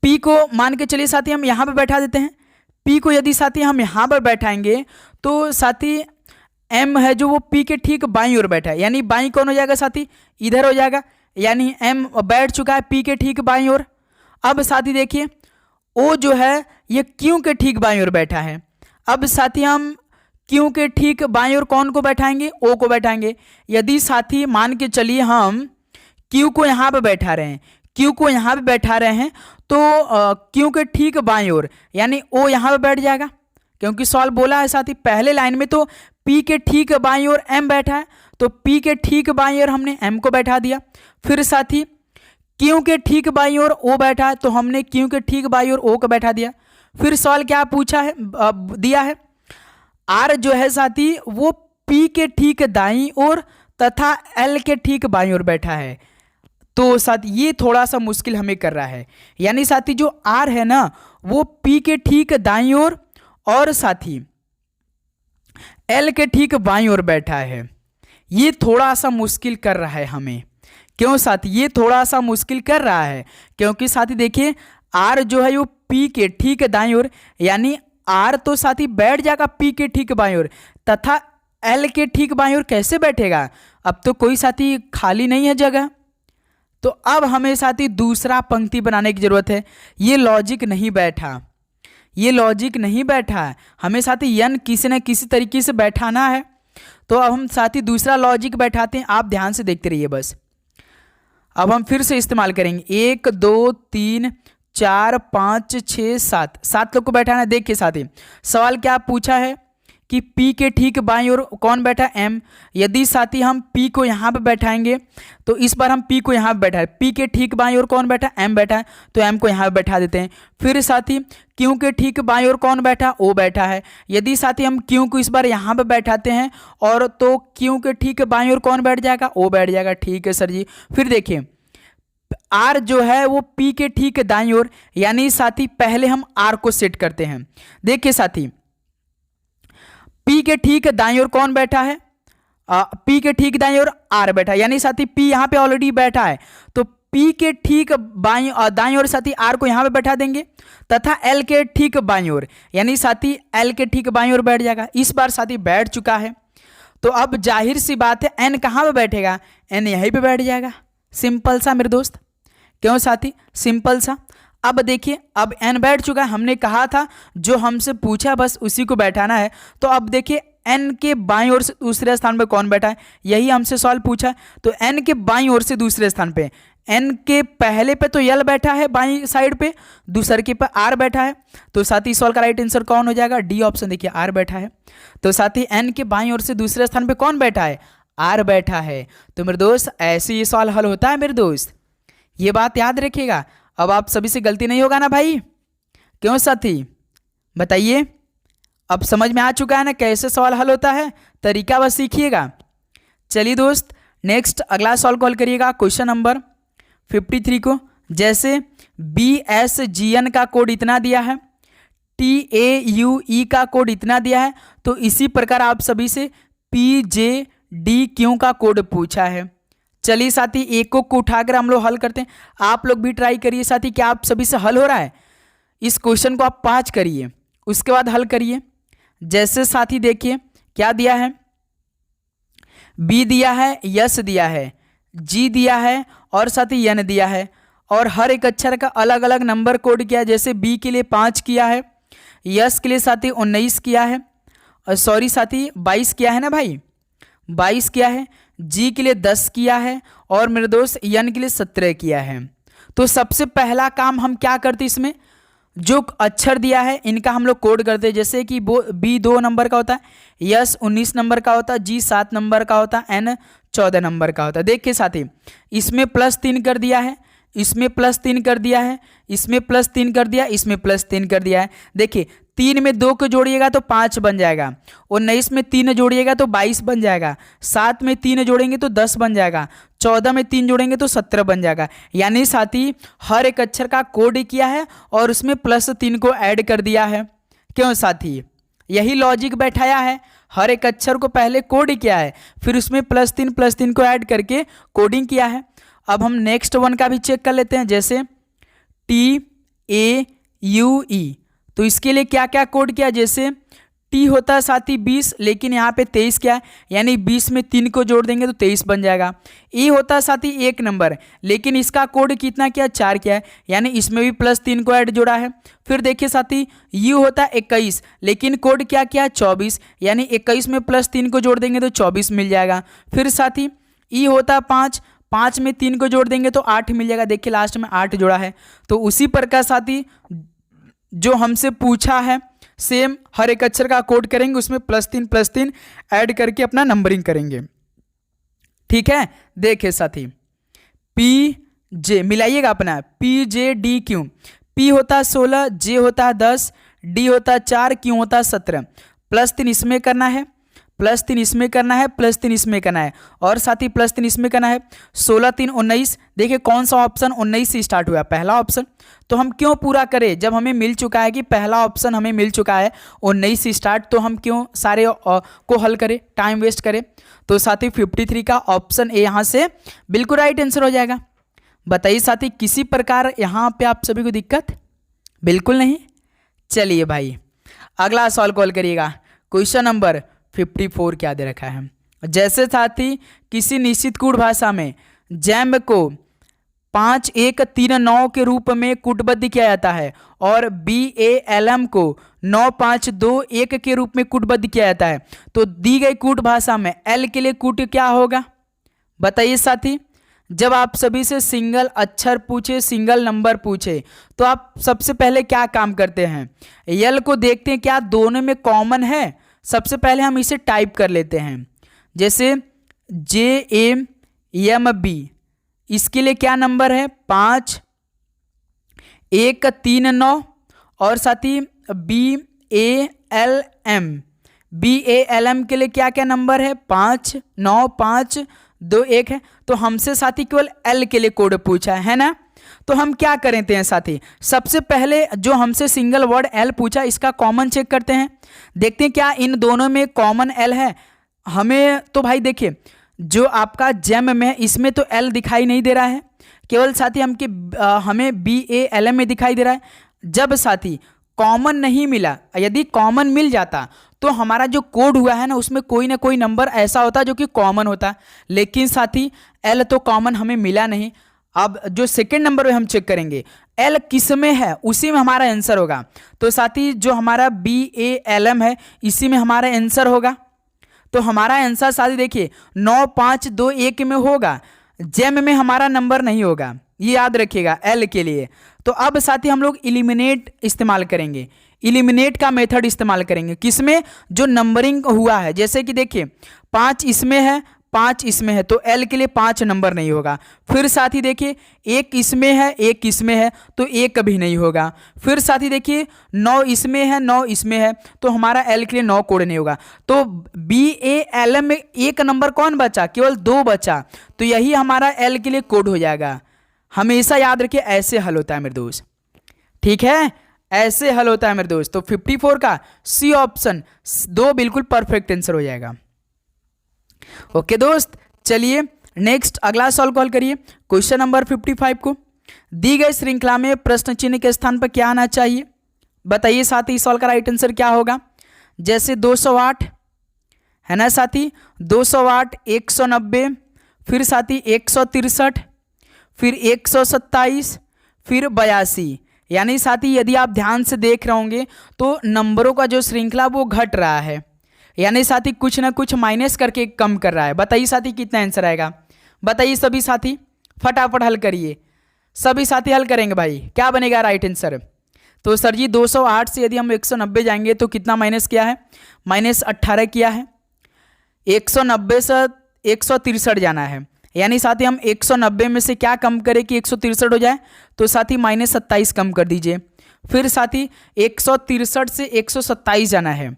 पी को मान के चलिए साथी हम यहाँ पर बैठा देते हैं। पी को यदि साथी हम यहाँ पर बैठाएंगे तो साथी एम है जो वो पी के ठीक बाईं ओर बैठा है, यानी बाईं कौन हो जाएगा साथी, इधर हो जाएगा, यानी एम बैठ चुका है पी के ठीक बाईं ओर। अब साथी देखिए, ओ जो है ये क्यू के ठीक बाईं ओर बैठा है। अब साथी हम क्यू के ठीक बाईं ओर कौन को बैठाएंगे, ओ को बैठाएंगे। यदि साथी मान के चलिए हम क्यू को यहाँ पे बैठा रहे हैं, क्यू को यहाँ पे बैठा रहे हैं, तो क्यू के ठीक बाईं ओर यानी ओ यहाँ पे बैठ जाएगा, क्योंकि सवाल बोला है साथी पहले लाइन में तो पी के ठीक बाईं ओर एम बैठा है, तो पी के ठीक बाईं ओर हमने एम को बैठा दिया। फिर साथी क्यू के ठीक बाईं ओर ओ बैठा है, तो हमने क्यू के ठीक बाईं ओर ओ को बैठा दिया। फिर सवाल क्या पूछा है, दिया है आर जो है साथी वो पी के ठीक दाईं ओर तथा एल के ठीक बाईं ओर बैठा है। तो साथी ये थोड़ा सा मुश्किल हमें कर रहा है, यानी साथी जो आर है ना वो पी के ठीक दाईं ओर और साथी एल के ठीक बाईं ओर बैठा है। ये थोड़ा सा मुश्किल कर रहा है हमें। क्यों साथी ये थोड़ा सा मुश्किल कर रहा है, क्योंकि साथी देखिए आर जो है वो पी के ठीक दाईं ओर, यानी आर तो साथी बैठ जाएगा पी के ठीक बाईं ओर, तथा एल के ठीक बाईं ओर कैसे बैठेगा, अब तो कोई साथी खाली नहीं है जगह। तो अब हमें साथी दूसरा पंक्ति बनाने की जरूरत है। ये लॉजिक नहीं बैठा, ये लॉजिक नहीं बैठा है, हमें साथी यन किसी न किसी तरीके से बैठाना है। तो अब हम साथी दूसरा लॉजिक बैठाते हैं, आप ध्यान से देखते रहिए बस। अब हम फिर से इस्तेमाल करेंगे, 1 2 3 4 5 6 7 लोग को बैठाना है। देखिए साथी सवाल क्या पूछा है कि पी के ठीक बाईं ओर कौन बैठा है, एम। यदि साथी हम पी को यहाँ पे बैठाएंगे तो इस बार हम पी को यहाँ पे बैठा है, पी के ठीक बाईं ओर कौन बैठा है, एम बैठा है, तो एम को यहाँ पे बैठा देते हैं। फिर साथी क्यू के ठीक बाईं ओर कौन बैठा, ओ बैठा है। यदि साथी हम क्यू को इस बार यहाँ पे बैठाते हैं और तो क्यू के ठीक बाईं ओर कौन बैठ जाएगा, ओ बैठ जाएगा। ठीक है सर जी। फिर देखिए आर जो है वो पी के ठीक दाईं ओर, यानी साथी पहले हम आर को सेट करते हैं। देखिए साथी पी के ठीक दाईं ओर कौन बैठा है, पी के ठीक दाईं ओर आर बैठा है, यानी साथी पी यहाँ पे ऑलरेडी बैठा है, तो पी के ठीक दाईं ओर साथी आर को यहाँ पे बैठा देंगे, तथा एल के ठीक बाईं ओर यानी साथी एल के ठीक बाईं ओर बैठ जाएगा। इस बार साथी बैठ चुका है, तो अब जाहिर सी बात है एन कहाँ पे बैठेगा, एन यहीं पे बैठ जाएगा। सिंपल सा मेरे दोस्त, क्यों साथी सिंपल सा। अब देखिए अब एन बैठ चुका है, हमने कहा था जो हमसे पूछा बस उसी को बैठाना है। तो अब देखिए एन के बाईं ओर से दूसरे स्थान पे कौन बैठा है, यही हमसे सवाल पूछा है। तो एन के बाईं ओर से दूसरे स्थान पे एन के पहले पे तो यल बैठा है बाईं साइड पे, दूसरे के पे आर बैठा है, तो साथी सवाल का राइट आंसर कौन हो जाएगा, डी ऑप्शन। देखिए आर बैठा है, तो साथी एन के बाईं ओर से दूसरे स्थान पे कौन बैठा है, आर बैठा है। तो मेरे दोस्त ऐसे ये सवाल हल होता है मेरे दोस्त, ये बात याद रखिएगा। अब आप सभी से गलती नहीं होगा ना भाई, क्यों साथी बताइए। अब समझ में आ चुका है ना कैसे सवाल हल होता है, तरीका बस सीखिएगा। चलिए दोस्त नेक्स्ट अगला सवाल को हल करिएगा, क्वेश्चन नंबर 53 को। जैसे BSGN का कोड इतना दिया है, TAUE का कोड इतना दिया है, तो इसी प्रकार आप सभी से PJDQ का कोड पूछा है। चलिए साथी एक को उठाकर हम लोग हल करते हैं, आप लोग भी ट्राई करिए साथी, क्या आप सभी से हल हो रहा है। इस क्वेश्चन को आप 5 करिए, उसके बाद हल करिए। जैसे साथी देखिए क्या दिया है, बी दिया है, यस दिया है, जी दिया है और साथी एन दिया है, और हर एक अक्षर का अलग अलग नंबर कोड किया है। जैसे बी के लिए 5 किया है, यस के लिए साथी 19 किया है, सॉरी साथी 22 किया है ना भाई, 22 किया है, जी के लिए 10 किया है और मेरे दोस्त यन के लिए 17 किया है। तो सबसे पहला काम हम क्या करते इसमें, जो अक्षर दिया है इनका हम लोग कोड करते हैं। जैसे कि बी 2 नंबर का होता है, यस 19 नंबर का होता है, जी 7 नंबर का होता है, एन 14 नंबर का होता है। देखिए साथी इसमें +3 कर दिया है, इसमें +3 कर दिया है, इसमें +3 कर दिया, इसमें +3 कर दिया है। देखिए 3 में 2 को जोड़िएगा तो 5 बन जाएगा, 19 में 3 जोड़िएगा तो 22 बन जाएगा, 7 में 3 जोड़ेंगे तो 10 बन जाएगा, 14 में 3 जोड़ेंगे तो 17 बन जाएगा। यानी साथी हर एक अक्षर का कोड किया है और उसमें +3 को ऐड कर दिया है। क्यों साथी, यही लॉजिक बैठाया है, हर एक अक्षर को पहले कोड किया है, फिर उसमें +3 को ऐड करके कोडिंग किया है। अब हम नेक्स्ट वन का भी चेक कर लेते हैं। जैसे TAUE, तो इसके लिए क्या क्या कोड किया, जैसे T होता है साथी 20, लेकिन यहाँ पे 23 क्या है, यानी 20 में 3 को जोड़ देंगे तो 23 बन जाएगा। E होता है साथी 1 नंबर, लेकिन इसका कोड कितना किया, 4 किया है, यानी इसमें भी +3 को ऐड जोड़ा है। फिर देखिए साथी U होता है 21, लेकिन कोड क्या किया, 24, यानी 21 में +3 को जोड़ देंगे तो 24 मिल जाएगा। फिर साथी E होता है 5, 5 में 3 को जोड़ देंगे तो 8 मिल जाएगा। देखिए लास्ट में 8 जोड़ा है। तो उसी प्रकार साथी जो हमसे पूछा है सेम हर एक अक्षर का कोड करेंगे, उसमें +3 ऐड करके अपना नंबरिंग करेंगे। ठीक है, देखिए साथी PJ मिलाइएगा अपना, PJDQ, P होता है 16, J होता है 10, D होता है 4, Q होता है 17। +3 इसमें करना है, +3 इसमें करना है, +3 इसमें करना है, और साथ ही +3 इसमें करना है। 16 3 19। देखिए कौन सा ऑप्शन 19 से स्टार्ट हुआ, पहला ऑप्शन। तो हम क्यों पूरा करें जब हमें मिल चुका है कि पहला ऑप्शन हमें मिल चुका है 19 से स्टार्ट, तो हम क्यों सारे को हल करें, टाइम वेस्ट करें। तो साथी 53 का ऑप्शन ए यहाँ से बिल्कुल राइट आंसर हो जाएगा। बताइए साथी किसी प्रकार यहाँ पे आप सभी को दिक्कत, बिल्कुल नहीं। चलिए भाई अगला सवाल कॉल करिएगा। क्वेश्चन नंबर 54 क्या दे रखा है। जैसे साथी किसी निश्चित कूट भाषा में जैम को 5 1 3 9 के रूप में कूटबद्ध किया जाता है और BALM को 9 5 2 1 के रूप में कूटबद्ध किया जाता है, तो दी गई कूट भाषा में L के लिए कूट क्या होगा। बताइए साथी, जब आप सभी से सिंगल अक्षर पूछे, सिंगल नंबर पूछे, तो आप सबसे पहले क्या काम करते हैं, L को देखते हैं क्या दोनों में कॉमन है। सबसे पहले हम इसे टाइप कर लेते हैं। जैसे JAMB, इसके लिए क्या नंबर है, 5 1 3 9, और साथ ही BALM के लिए क्या क्या नंबर है, 5 9 5 2 1 है। तो हमसे साथी केवल L के लिए कोड पूछा है ना। तो हम क्या करते हैं साथी, सबसे पहले जो हमसे सिंगल वर्ड L पूछा इसका कॉमन चेक करते हैं, देखते हैं क्या इन दोनों में कॉमन L है। हमें तो भाई देखिए जो आपका जैम में है इसमें तो L दिखाई नहीं दे रहा है, केवल साथी हमें BALM में दिखाई दे रहा है। जब साथी कॉमन नहीं मिला, यदि कॉमन मिल जाता तो हमारा जो कोड हुआ है ना उसमें कोई ना कोई नंबर ऐसा होता जो कि कॉमन होता, लेकिन साथी L तो कॉमन हमें मिला नहीं। अब जो सेकंड नंबर पे हम चेक करेंगे L किस में है उसी में हमारा आंसर होगा। तो साथी जो हमारा BALM है इसी में हमारा आंसर होगा। तो हमारा आंसर साथी देखिए 9 5 2 1 में होगा, जैम में हमारा नंबर नहीं होगा, ये याद रखिएगा L के लिए। तो अब साथी हम लोग इलिमिनेट इस्तेमाल करेंगे, इलिमिनेट का मेथड इस्तेमाल करेंगे किसमें, जो नंबरिंग हुआ है। जैसे कि देखिए 5 इसमें है 5 इसमें है, तो L के लिए 5 नंबर नहीं होगा। फिर साथी देखिए 1 इसमें है 1 इसमें है, तो 1 कभी नहीं होगा। फिर साथी देखिए 9 इसमें है 9 इसमें है, तो हमारा L के लिए 9 कोड नहीं होगा। तो BALM में 1 नंबर कौन बचा, केवल 2 बचा, तो यही हमारा L के लिए कोड हो जाएगा। हमेशा याद रखिए ऐसे हल होता है मेरे दोस्त, ठीक है, ऐसे हल होता है मेरे दोस्त। तो 54 का सी ऑप्शन 2 बिल्कुल परफेक्ट आंसर हो जाएगा। ओके दोस्त, चलिए नेक्स्ट अगला सवाल कॉल करिए। क्वेश्चन नंबर 55 को दी गई श्रृंखला में प्रश्न चिन्ह के स्थान पर क्या आना चाहिए। बताइए साथी इस सवाल का राइट आंसर क्या होगा। जैसे 208 है ना साथी, 208 190, फिर साथी 163, फिर 127, फिर 82। यानी साथी यदि आप ध्यान से देख रहे होंगे तो नंबरों का जो श्रृंखला वो घट रहा है, यानी साथी कुछ ना कुछ माइनस करके कम कर रहा है। बताइए साथी कितना आंसर आएगा, बताइए सभी साथी, फटाफट हल करिए। सभी साथी हल करेंगे भाई, क्या बनेगा राइट आंसर। तो सर जी 208 से यदि हम 190 जाएंगे तो कितना माइनस किया है, -18 किया है। 190 से 163 जाना है, यानी साथी हम 190 में से क्या कम करें कि 163 हो जाए, तो साथी -27 कम कर दीजिए। फिर साथी 163 से 127 जाना है,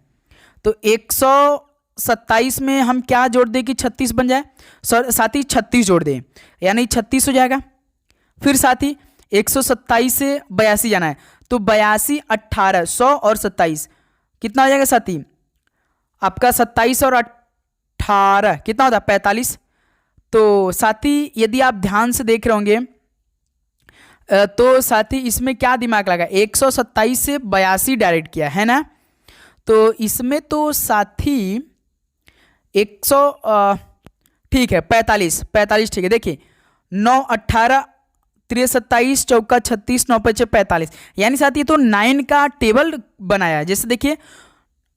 तो 127 में हम क्या जोड़ दें कि 36 बन जाए, साथी 36 जोड़ दें, यानी 36 हो जाएगा। फिर साथी 127 से 82 जाना है, तो 82 18 100 और 27 कितना हो जाएगा साथी आपका, 27 और 18 कितना होता है 45। तो साथी यदि आप ध्यान से देख रहे होंगे तो साथी इसमें क्या दिमाग लगा, 127 से 82 डायरेक्ट किया है ना, तो इसमें तो साथी 100 ठीक है 45 ठीक है। देखिए 9 18 3 27 चौका 36 9 5 45, यानी साथी तो 9 का टेबल बनाया। जैसे देखिए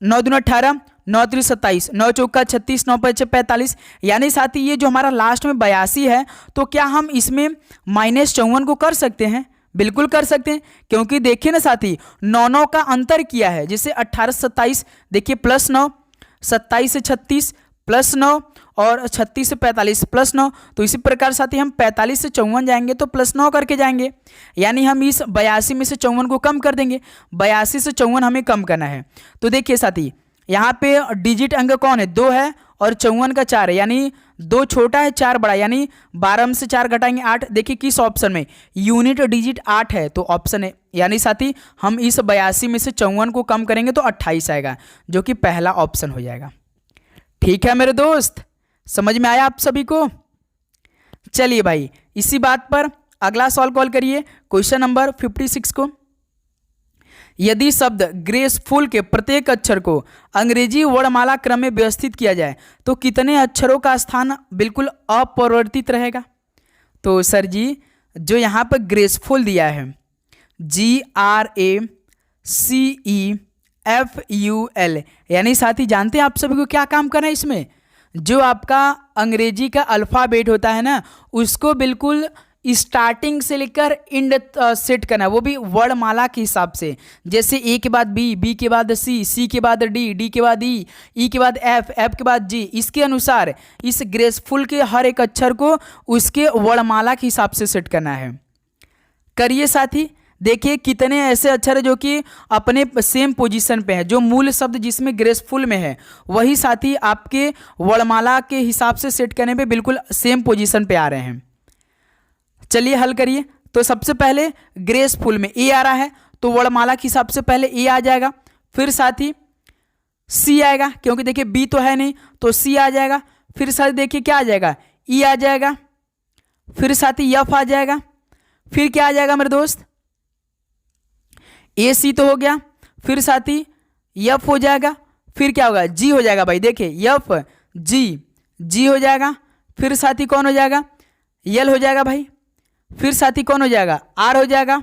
9 दूना 18 9 3 27 9 चौका 36 9 5 45, यानी साथी ये जो हमारा लास्ट में 82 है, तो क्या हम इसमें -54 को कर सकते हैं, बिल्कुल कर सकते हैं, क्योंकि देखिए ना साथी 9 का अंतर किया है। जैसे 18 से 27 देखिए +9, 27 से 36 +9 और 36 से 45 +9, तो इसी प्रकार साथी हम 45 से 54 जाएंगे तो +9 करके जाएंगे, यानी हम इस 82 में से 54 को कम कर देंगे। 82 से 54 हमें कम करना है। तो देखिए साथी यहाँ पे डिजिट अंक कौन है, 2 है और 54 का 4 है, यानी 2 छोटा है 4 बड़ा, यानी 12 में से 4 घटाएंगे 8। देखिए किस ऑप्शन में यूनिट डिजिट 8 है, तो ऑप्शन है, यानी साथी हम इस 82 में से 54 को कम करेंगे तो 28 आएगा, जो कि पहला ऑप्शन हो जाएगा। ठीक है मेरे दोस्त, समझ में आया आप सभी को। चलिए भाई इसी बात पर अगला सवाल कॉल करिए, क्वेश्चन नंबर 56 को। यदि शब्द ग्रेसफुल के प्रत्येक अक्षर को अंग्रेजी वर्णमाला क्रम में व्यवस्थित किया जाए तो कितने अक्षरों का स्थान बिल्कुल अपरिवर्तित रहेगा। तो सर जी जो यहाँ पर ग्रेसफुल दिया है GRACEFUL, यानी साथी जानते हैं आप सभी को क्या काम करना है इसमें, जो आपका अंग्रेजी का अल्फ़ाबेट होता है ना, उसको बिल्कुल स्टार्टिंग से लेकर एंड सेट करना है, वो भी वर्णमाला के हिसाब से। जैसे ए के बाद बी, बी के बाद सी, सी के बाद डी, डी के बाद ई के बाद एफ, एफ के बाद जी, इसके अनुसार इस ग्रेसफुल के हर एक अक्षर को उसके वर्णमाला के हिसाब से सेट करना है। करिए साथी, देखिए कितने ऐसे अक्षर है जो कि अपने सेम पोजीशन पे है, जो मूल शब्द जिसमें ग्रेसफुल में है वही साथी आपके वर्णमाला के हिसाब से सेट करने पे बिल्कुल सेम पोजीशन पे आ रहे हैं। चलिए हल करिए। तो सबसे पहले ग्रेसफुल में ए आ रहा है, तो वर्णमाला के हिसाब से पहले ए आ जाएगा, फिर साथी सी आएगा, क्योंकि देखिए बी तो है नहीं तो सी आ जाएगा, फिर साथी देखिए क्या आ जाएगा, ई आ जाएगा, फिर साथी एफ आ जाएगा, फिर क्या आ जाएगा मेरे दोस्त, ए सी तो हो गया, फिर साथी एफ हो जाएगा, फिर क्या होगा जी हो जाएगा। भाई देखिए एफ जी हो जाएगा, फिर साथी कौन हो जाएगा, यल हो जाएगा भाई, फिर साथी कौन हो जाएगा, आर हो जाएगा,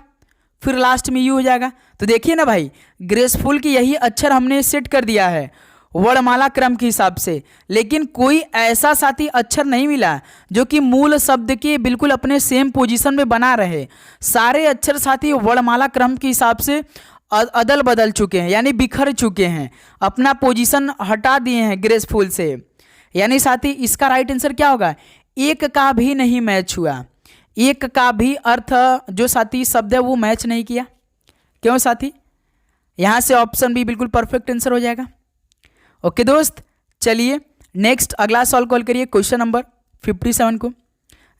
फिर लास्ट में यू हो जाएगा। तो देखिए ना भाई ग्रेसफुल की यही अक्षर हमने सेट कर दिया है वर्णमाला क्रम के हिसाब से, लेकिन कोई ऐसा साथी अक्षर नहीं मिला जो कि मूल शब्द के बिल्कुल अपने सेम पोजीशन में बना रहे। सारे अक्षर साथी वर्णमाला क्रम के हिसाब से अदल बदल चुके हैं, यानी बिखर चुके हैं, अपना पोजीशन हटा दिए हैं ग्रेसफुल से। यानी साथी इसका राइट आंसर क्या होगा, एक का भी नहीं मैच हुआ, एक का भी अर्थ जो साथी शब्द है वो मैच नहीं किया। क्यों साथी, यहाँ से ऑप्शन बी बिल्कुल परफेक्ट आंसर हो जाएगा। ओके दोस्त, चलिए नेक्स्ट अगला सवाल कॉल करिए, क्वेश्चन नंबर 57 को।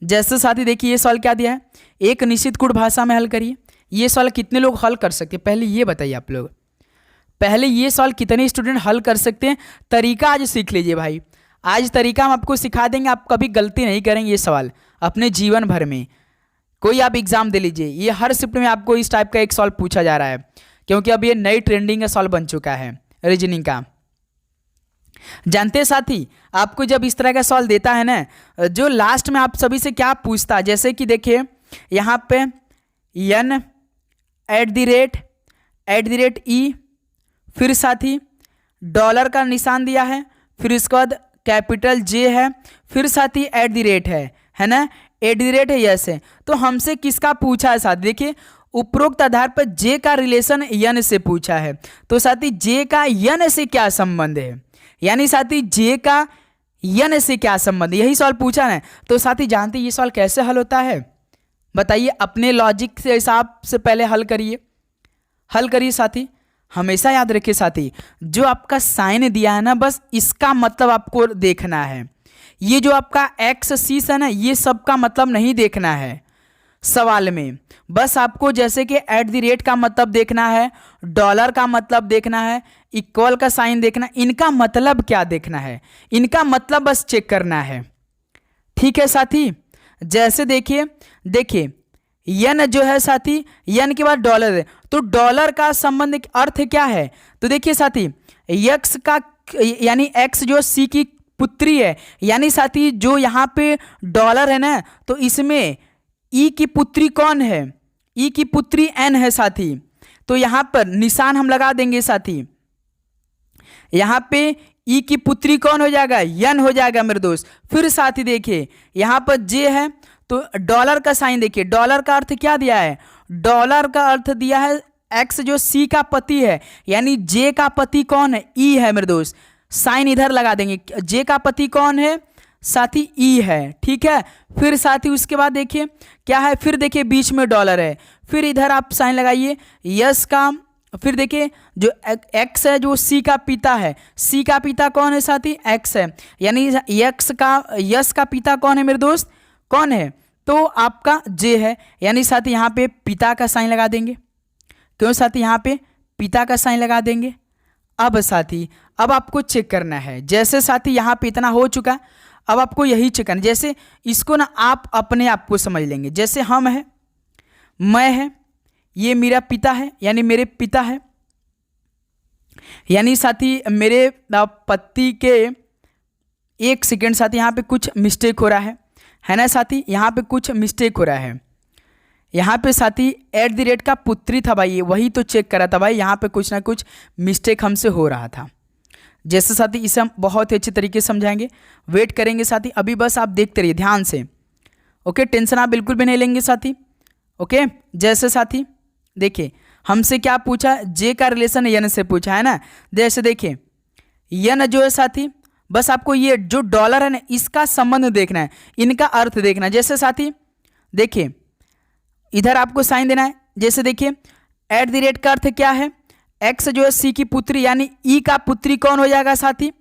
जैसे साथी देखिए ये सवाल क्या दिया है, एक निश्चित गुण भाषा में हल करिए। ये सवाल कितने लोग हल कर सकते हैं, पहले ये बताइए आप लोग, पहले ये सवाल कितने स्टूडेंट हल कर सकते हैं। तरीका आज सीख लीजिए भाई, आज तरीका हम आपको सिखा देंगे, आप कभी गलती नहीं करेंगे ये सवाल अपने जीवन भर में। कोई आप एग्जाम दे लीजिए, ये हर शिफ्ट में आपको इस टाइप का एक सवाल पूछा जा रहा है, क्योंकि अब ये नई ट्रेंडिंग का सवाल बन चुका है रीजनिंग का। जानते हैं साथी, आपको जब इस तरह का सवाल देता है ना, जो लास्ट में आप सभी से क्या पूछता है, जैसे कि देखिए यहाँ पे n @ ई, फिर साथी डॉलर का निशान दिया है, फिर इसके बाद कैपिटल जे है, फिर साथ ही एट द रेट है ना, एट द रेट है, यस है। तो हमसे किसका पूछा है साथ, देखिए उपरोक्त आधार पर जे का रिलेशन यन से पूछा है। तो साथी जे का यन से क्या संबंध है, यानी साथी जे का यन से क्या संबंध, यही सवाल पूछा है। तो साथी जानते ये सवाल कैसे हल होता है, बताइए, अपने लॉजिक से हिसाब से पहले हल करिए साथी। हमेशा याद रखिए साथी, जो आपका साइन दिया है ना, बस इसका मतलब आपको देखना है। ये जो आपका एक्स सीस है ना, ये सब का मतलब नहीं देखना है सवाल में। बस आपको जैसे कि एट द रेट का मतलब देखना है, डॉलर का मतलब देखना है, इक्वल का साइन देखना, इनका मतलब क्या देखना है, इनका मतलब बस चेक करना है। ठीक है साथी, जैसे देखिए यन जो है साथी, यन के बाद डॉलर है, तो डॉलर का संबंध अर्थ क्या है, तो देखिए साथी यक्स का यानी एक्स जो सी की पुत्री है, यानी साथी जो यहाँ पे डॉलर है ना, तो इसमें ई की पुत्री कौन है, ई की पुत्री एन है साथी। तो यहाँ पर निशान हम लगा देंगे साथी, यहाँ पे ई की पुत्री कौन हो जाएगा, यन हो जाएगा मेरे दोस्त। फिर साथी देखिए यहाँ पर जे है, तो डॉलर का साइन देखिए, डॉलर का अर्थ क्या दिया है, डॉलर का अर्थ दिया है एक्स जो सी का पति है, यानी जे का पति कौन है, ई है मेरे दोस्त। साइन इधर लगा देंगे, जे का पति कौन है साथी, ई है। ठीक है, फिर साथी उसके बाद देखिए क्या है, फिर देखिए बीच में डॉलर है, फिर इधर आप साइन लगाइए यस का, फिर देखिए जो एक्स है जो सी का पिता है, सी का पिता कौन है साथी, एक्स है, यानी यस का पिता कौन है मेरे दोस्त, कौन है, तो आपका जे है, यानी साथी यहाँ पे पिता का साइन लगा देंगे। क्यों साथी, यहाँ पे पिता का साइन लगा देंगे। अब साथी अब आपको चेक करना है, जैसे साथी यहाँ पे इतना हो चुका, अब आपको यही चेक करना, जैसे इसको ना आप अपने आप को समझ लेंगे, जैसे हम है, मैं है, ये मेरा पिता है, यानी मेरे पिता है, यानी साथी मेरे पति के, एक सेकेंड साथी यहाँ पे कुछ मिस्टेक हो रहा है ना साथी, यहाँ पे कुछ मिस्टेक हो रहा है, यहाँ पे साथी एट द रेट का पुत्री था भाई, वही तो चेक करा था भाई, यहाँ पे कुछ ना कुछ मिस्टेक हमसे हो रहा था। जैसे साथी इसे हम बहुत ही अच्छे तरीके से समझाएंगे, वेट करेंगे साथी, अभी बस आप देखते रहिए ध्यान से, ओके, टेंशन आप बिल्कुल भी नहीं लेंगे साथी, ओके। जैसे साथी देखिए हमसे क्या पूछा, जे का रिलेशन यन से पूछा है ना, जैसे देखिए यन जो है साथी, बस आपको ये जो डॉलर है ना, इसका संबंध देखना है, इनका अर्थ देखना है। जैसे साथी देखिए इधर आपको साइन देना है, जैसे देखिए एट द रेट का अर्थ क्या है, एक्स जो है सी की पुत्री, यानी ई का पुत्री कौन हो जाएगा साथी,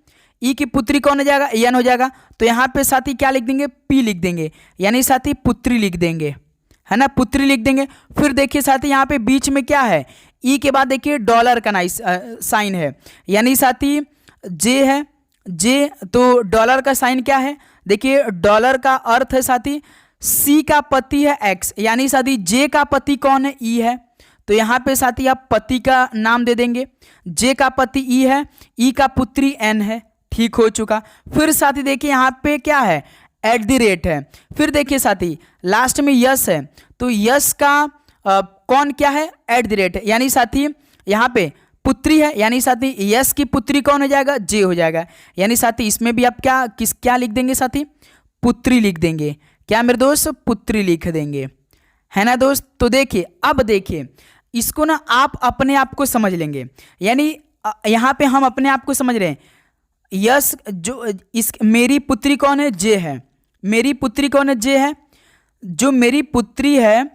ई की पुत्री कौन हो जाएगा, यन हो जाएगा। तो यहाँ पे साथी क्या लिख देंगे, पी लिख देंगे, यानी साथी पुत्री लिख देंगे, है ना, पुत्री लिख देंगे। फिर देखिए साथी यहाँ पे बीच में क्या है, ई के बाद देखिए डॉलर का साइन है, यानी साथी जे है, जे, तो डॉलर का साइन क्या है, देखिए डॉलर का अर्थ है साथी सी का पति है एक्स, यानी साथी जे का पति कौन है, ई है। तो यहाँ पे साथी आप पति का नाम दे देंगे, जे का पति ई है, ई का पुत्री एन है। ठीक हो चुका। फिर साथी देखिए यहाँ पे क्या है, एट द रेट है। फिर देखिए साथी लास्ट में यस है, तो यस का कौन क्या है, एट द रेट है, यानी साथी यहाँ पे पुत्री है, यानी साथी यस की पुत्री कौन हो जाएगा, जे हो जाएगा, यानी साथी इसमें भी आप क्या लिख देंगे साथी, पुत्री लिख देंगे। क्या मेरे दोस्त, पुत्री लिख देंगे, है ना दोस्त। तो देखिए अब देखिए इसको ना आप अपने आप को समझ लेंगे, यानी यहाँ पे हम अपने आप को समझ रहे हैं, यस जो इस मेरी पुत्री कौन है, जे है, मेरी पुत्री कौन है, जे है, जो मेरी पुत्री है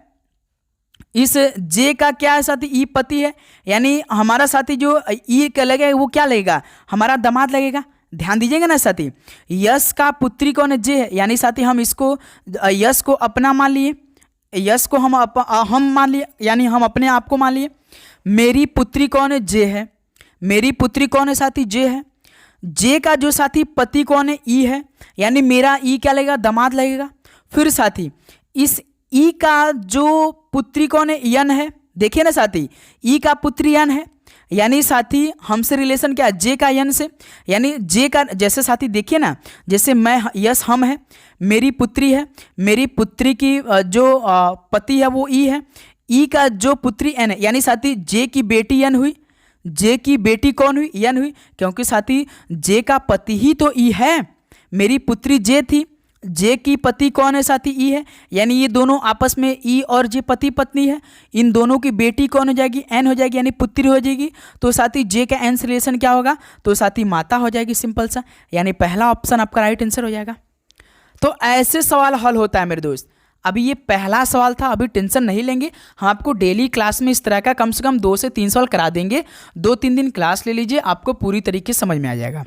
इस जे का क्या है साथी, ई पति है, यानी हमारा साथी जो ई का लगेगा वो क्या लगेगा, हमारा दामाद लगेगा। ध्यान दीजिएगा ना साथी, यस का पुत्री कौन है, जे है, यानी साथी हम इसको यस को अपना मान लिए, यस को हम मान लिए, यानी हम अपने आप को मान लिए। मेरी पुत्री कौन है, जे है, मेरी पुत्री कौन है साथी, जे है। जे का जो साथी पति कौन है, ई है, यानी मेरा ई क्या लगेगा, दामाद लगेगा। फिर साथी इस ई का जो पुत्री कौन है, यन है, देखिए ना साथी ई का पुत्री यन है, यानी साथी हमसे रिलेशन क्या है, जे का यन से, यानी जे का जैसे साथी देखिए ना, जैसे मैं यस हम है, मेरी पुत्री है, मेरी पुत्री की जो पति है वो ई है, ई का जो पुत्री एन है, यानी साथी जे की बेटी एन हुई, जे की बेटी कौन हुई? यन हुई, क्योंकि साथी जे का पति ही तो ई है। मेरी पुत्री जे थी, जे की पति कौन है साथी? ई है, यानी ये दोनों आपस में ई और जे पति पत्नी है। इन दोनों की बेटी कौन हो जाएगी? एन हो जाएगी, यानी पुत्री हो जाएगी। तो साथी जे का एन से रिलेशन क्या होगा? तो साथी माता हो जाएगी, सिंपल सा, यानी पहला ऑप्शन आपका राइट आंसर हो जाएगा। तो ऐसे सवाल हल होता है मेरे दोस्त। अभी ये पहला सवाल था, अभी टेंशन नहीं लेंगे, हम आपको डेली क्लास में इस तरह का कम से कम 2 से 3 सवाल करा देंगे। 2-3 दिन क्लास ले लीजिए, आपको पूरी तरीके से समझ में आ जाएगा।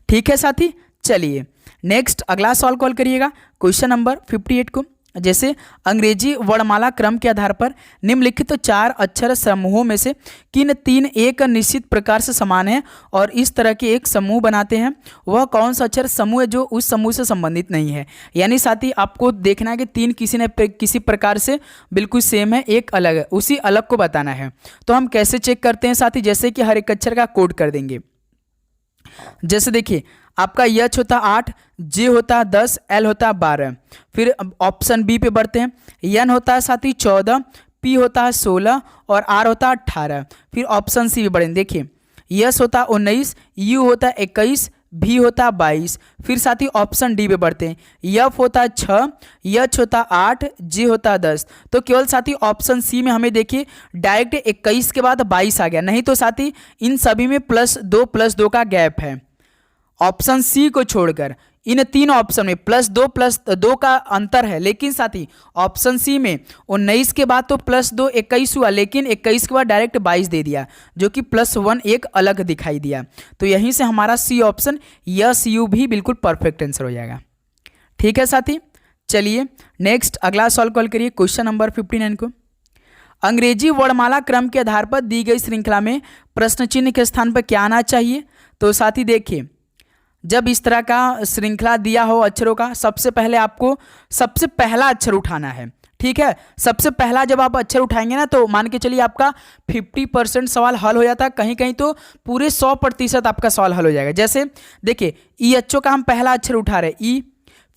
ठीक है साथी, चलिए नेक्स्ट अगला सवाल कॉल करिएगा, क्वेश्चन नंबर 58 को। जैसे अंग्रेजी वर्णमाला क्रम के आधार पर निम्नलिखित 4 अक्षर समूहों में से किन 3 एक निश्चित प्रकार से समान है और इस तरह के एक समूह बनाते हैं? वह कौन सा अक्षर समूह है जो उस समूह से संबंधित नहीं है? यानी साथी आपको देखना है कि 3 किसी प्रकार से बिल्कुल सेम है, एक अलग है, उसी अलग को बताना है। तो हम कैसे चेक करते हैं साथी? जैसे कि हर एक अक्षर का कोड कर देंगे। जैसे देखिए आपका यच होता 8, जे होता 10, एल होता 12। फिर ऑप्शन बी पे बढ़ते हैं। एन होता है साथी 14, पी होता है 16 और आर होता है 18। फिर ऑप्शन सी पे बढ़ेंगे, देखिए यस होता 19, यू होता 21, भी होता 22। फिर साथी ऑप्शन डी पे बढ़ते हैं। एफ होता 6, एच होता 8, जे होता 10। तो केवल साथी ऑप्शन सी में हमें देखिए डायरेक्ट 21 के बाद 22 आ गया, नहीं तो साथी इन सभी में +2 का गैप है। ऑप्शन सी को छोड़कर इन 3 ऑप्शन में +2 का अंतर है, लेकिन साथी ऑप्शन सी में 19 के बाद तो +2 21 हुआ, लेकिन 21 के बाद डायरेक्ट 22 दे दिया, जो कि +1 एक अलग दिखाई दिया। तो यहीं से हमारा सी ऑप्शन यस यू भी बिल्कुल परफेक्ट आंसर हो जाएगा। ठीक है साथी, चलिए नेक्स्ट अगला सवाल कॉल करिए, क्वेश्चन नंबर 59 को। अंग्रेजी वर्णमाला क्रम के आधार पर दी गई श्रृंखला में प्रश्न चिन्ह के स्थान पर क्या आना चाहिए? तो साथी देखिए जब इस तरह का श्रृंखला दिया हो अक्षरों का, सबसे पहले आपको सबसे पहला अक्षर उठाना है। ठीक है, सबसे पहला जब आप अक्षर उठाएंगे ना, तो मान के चलिए आपका 50% सवाल हल हो जाता है, कहीं कहीं तो पूरे 100% आपका सवाल हल हो जाएगा। जैसे देखिए ई एच का हम पहला अक्षर उठा रहे हैं ई,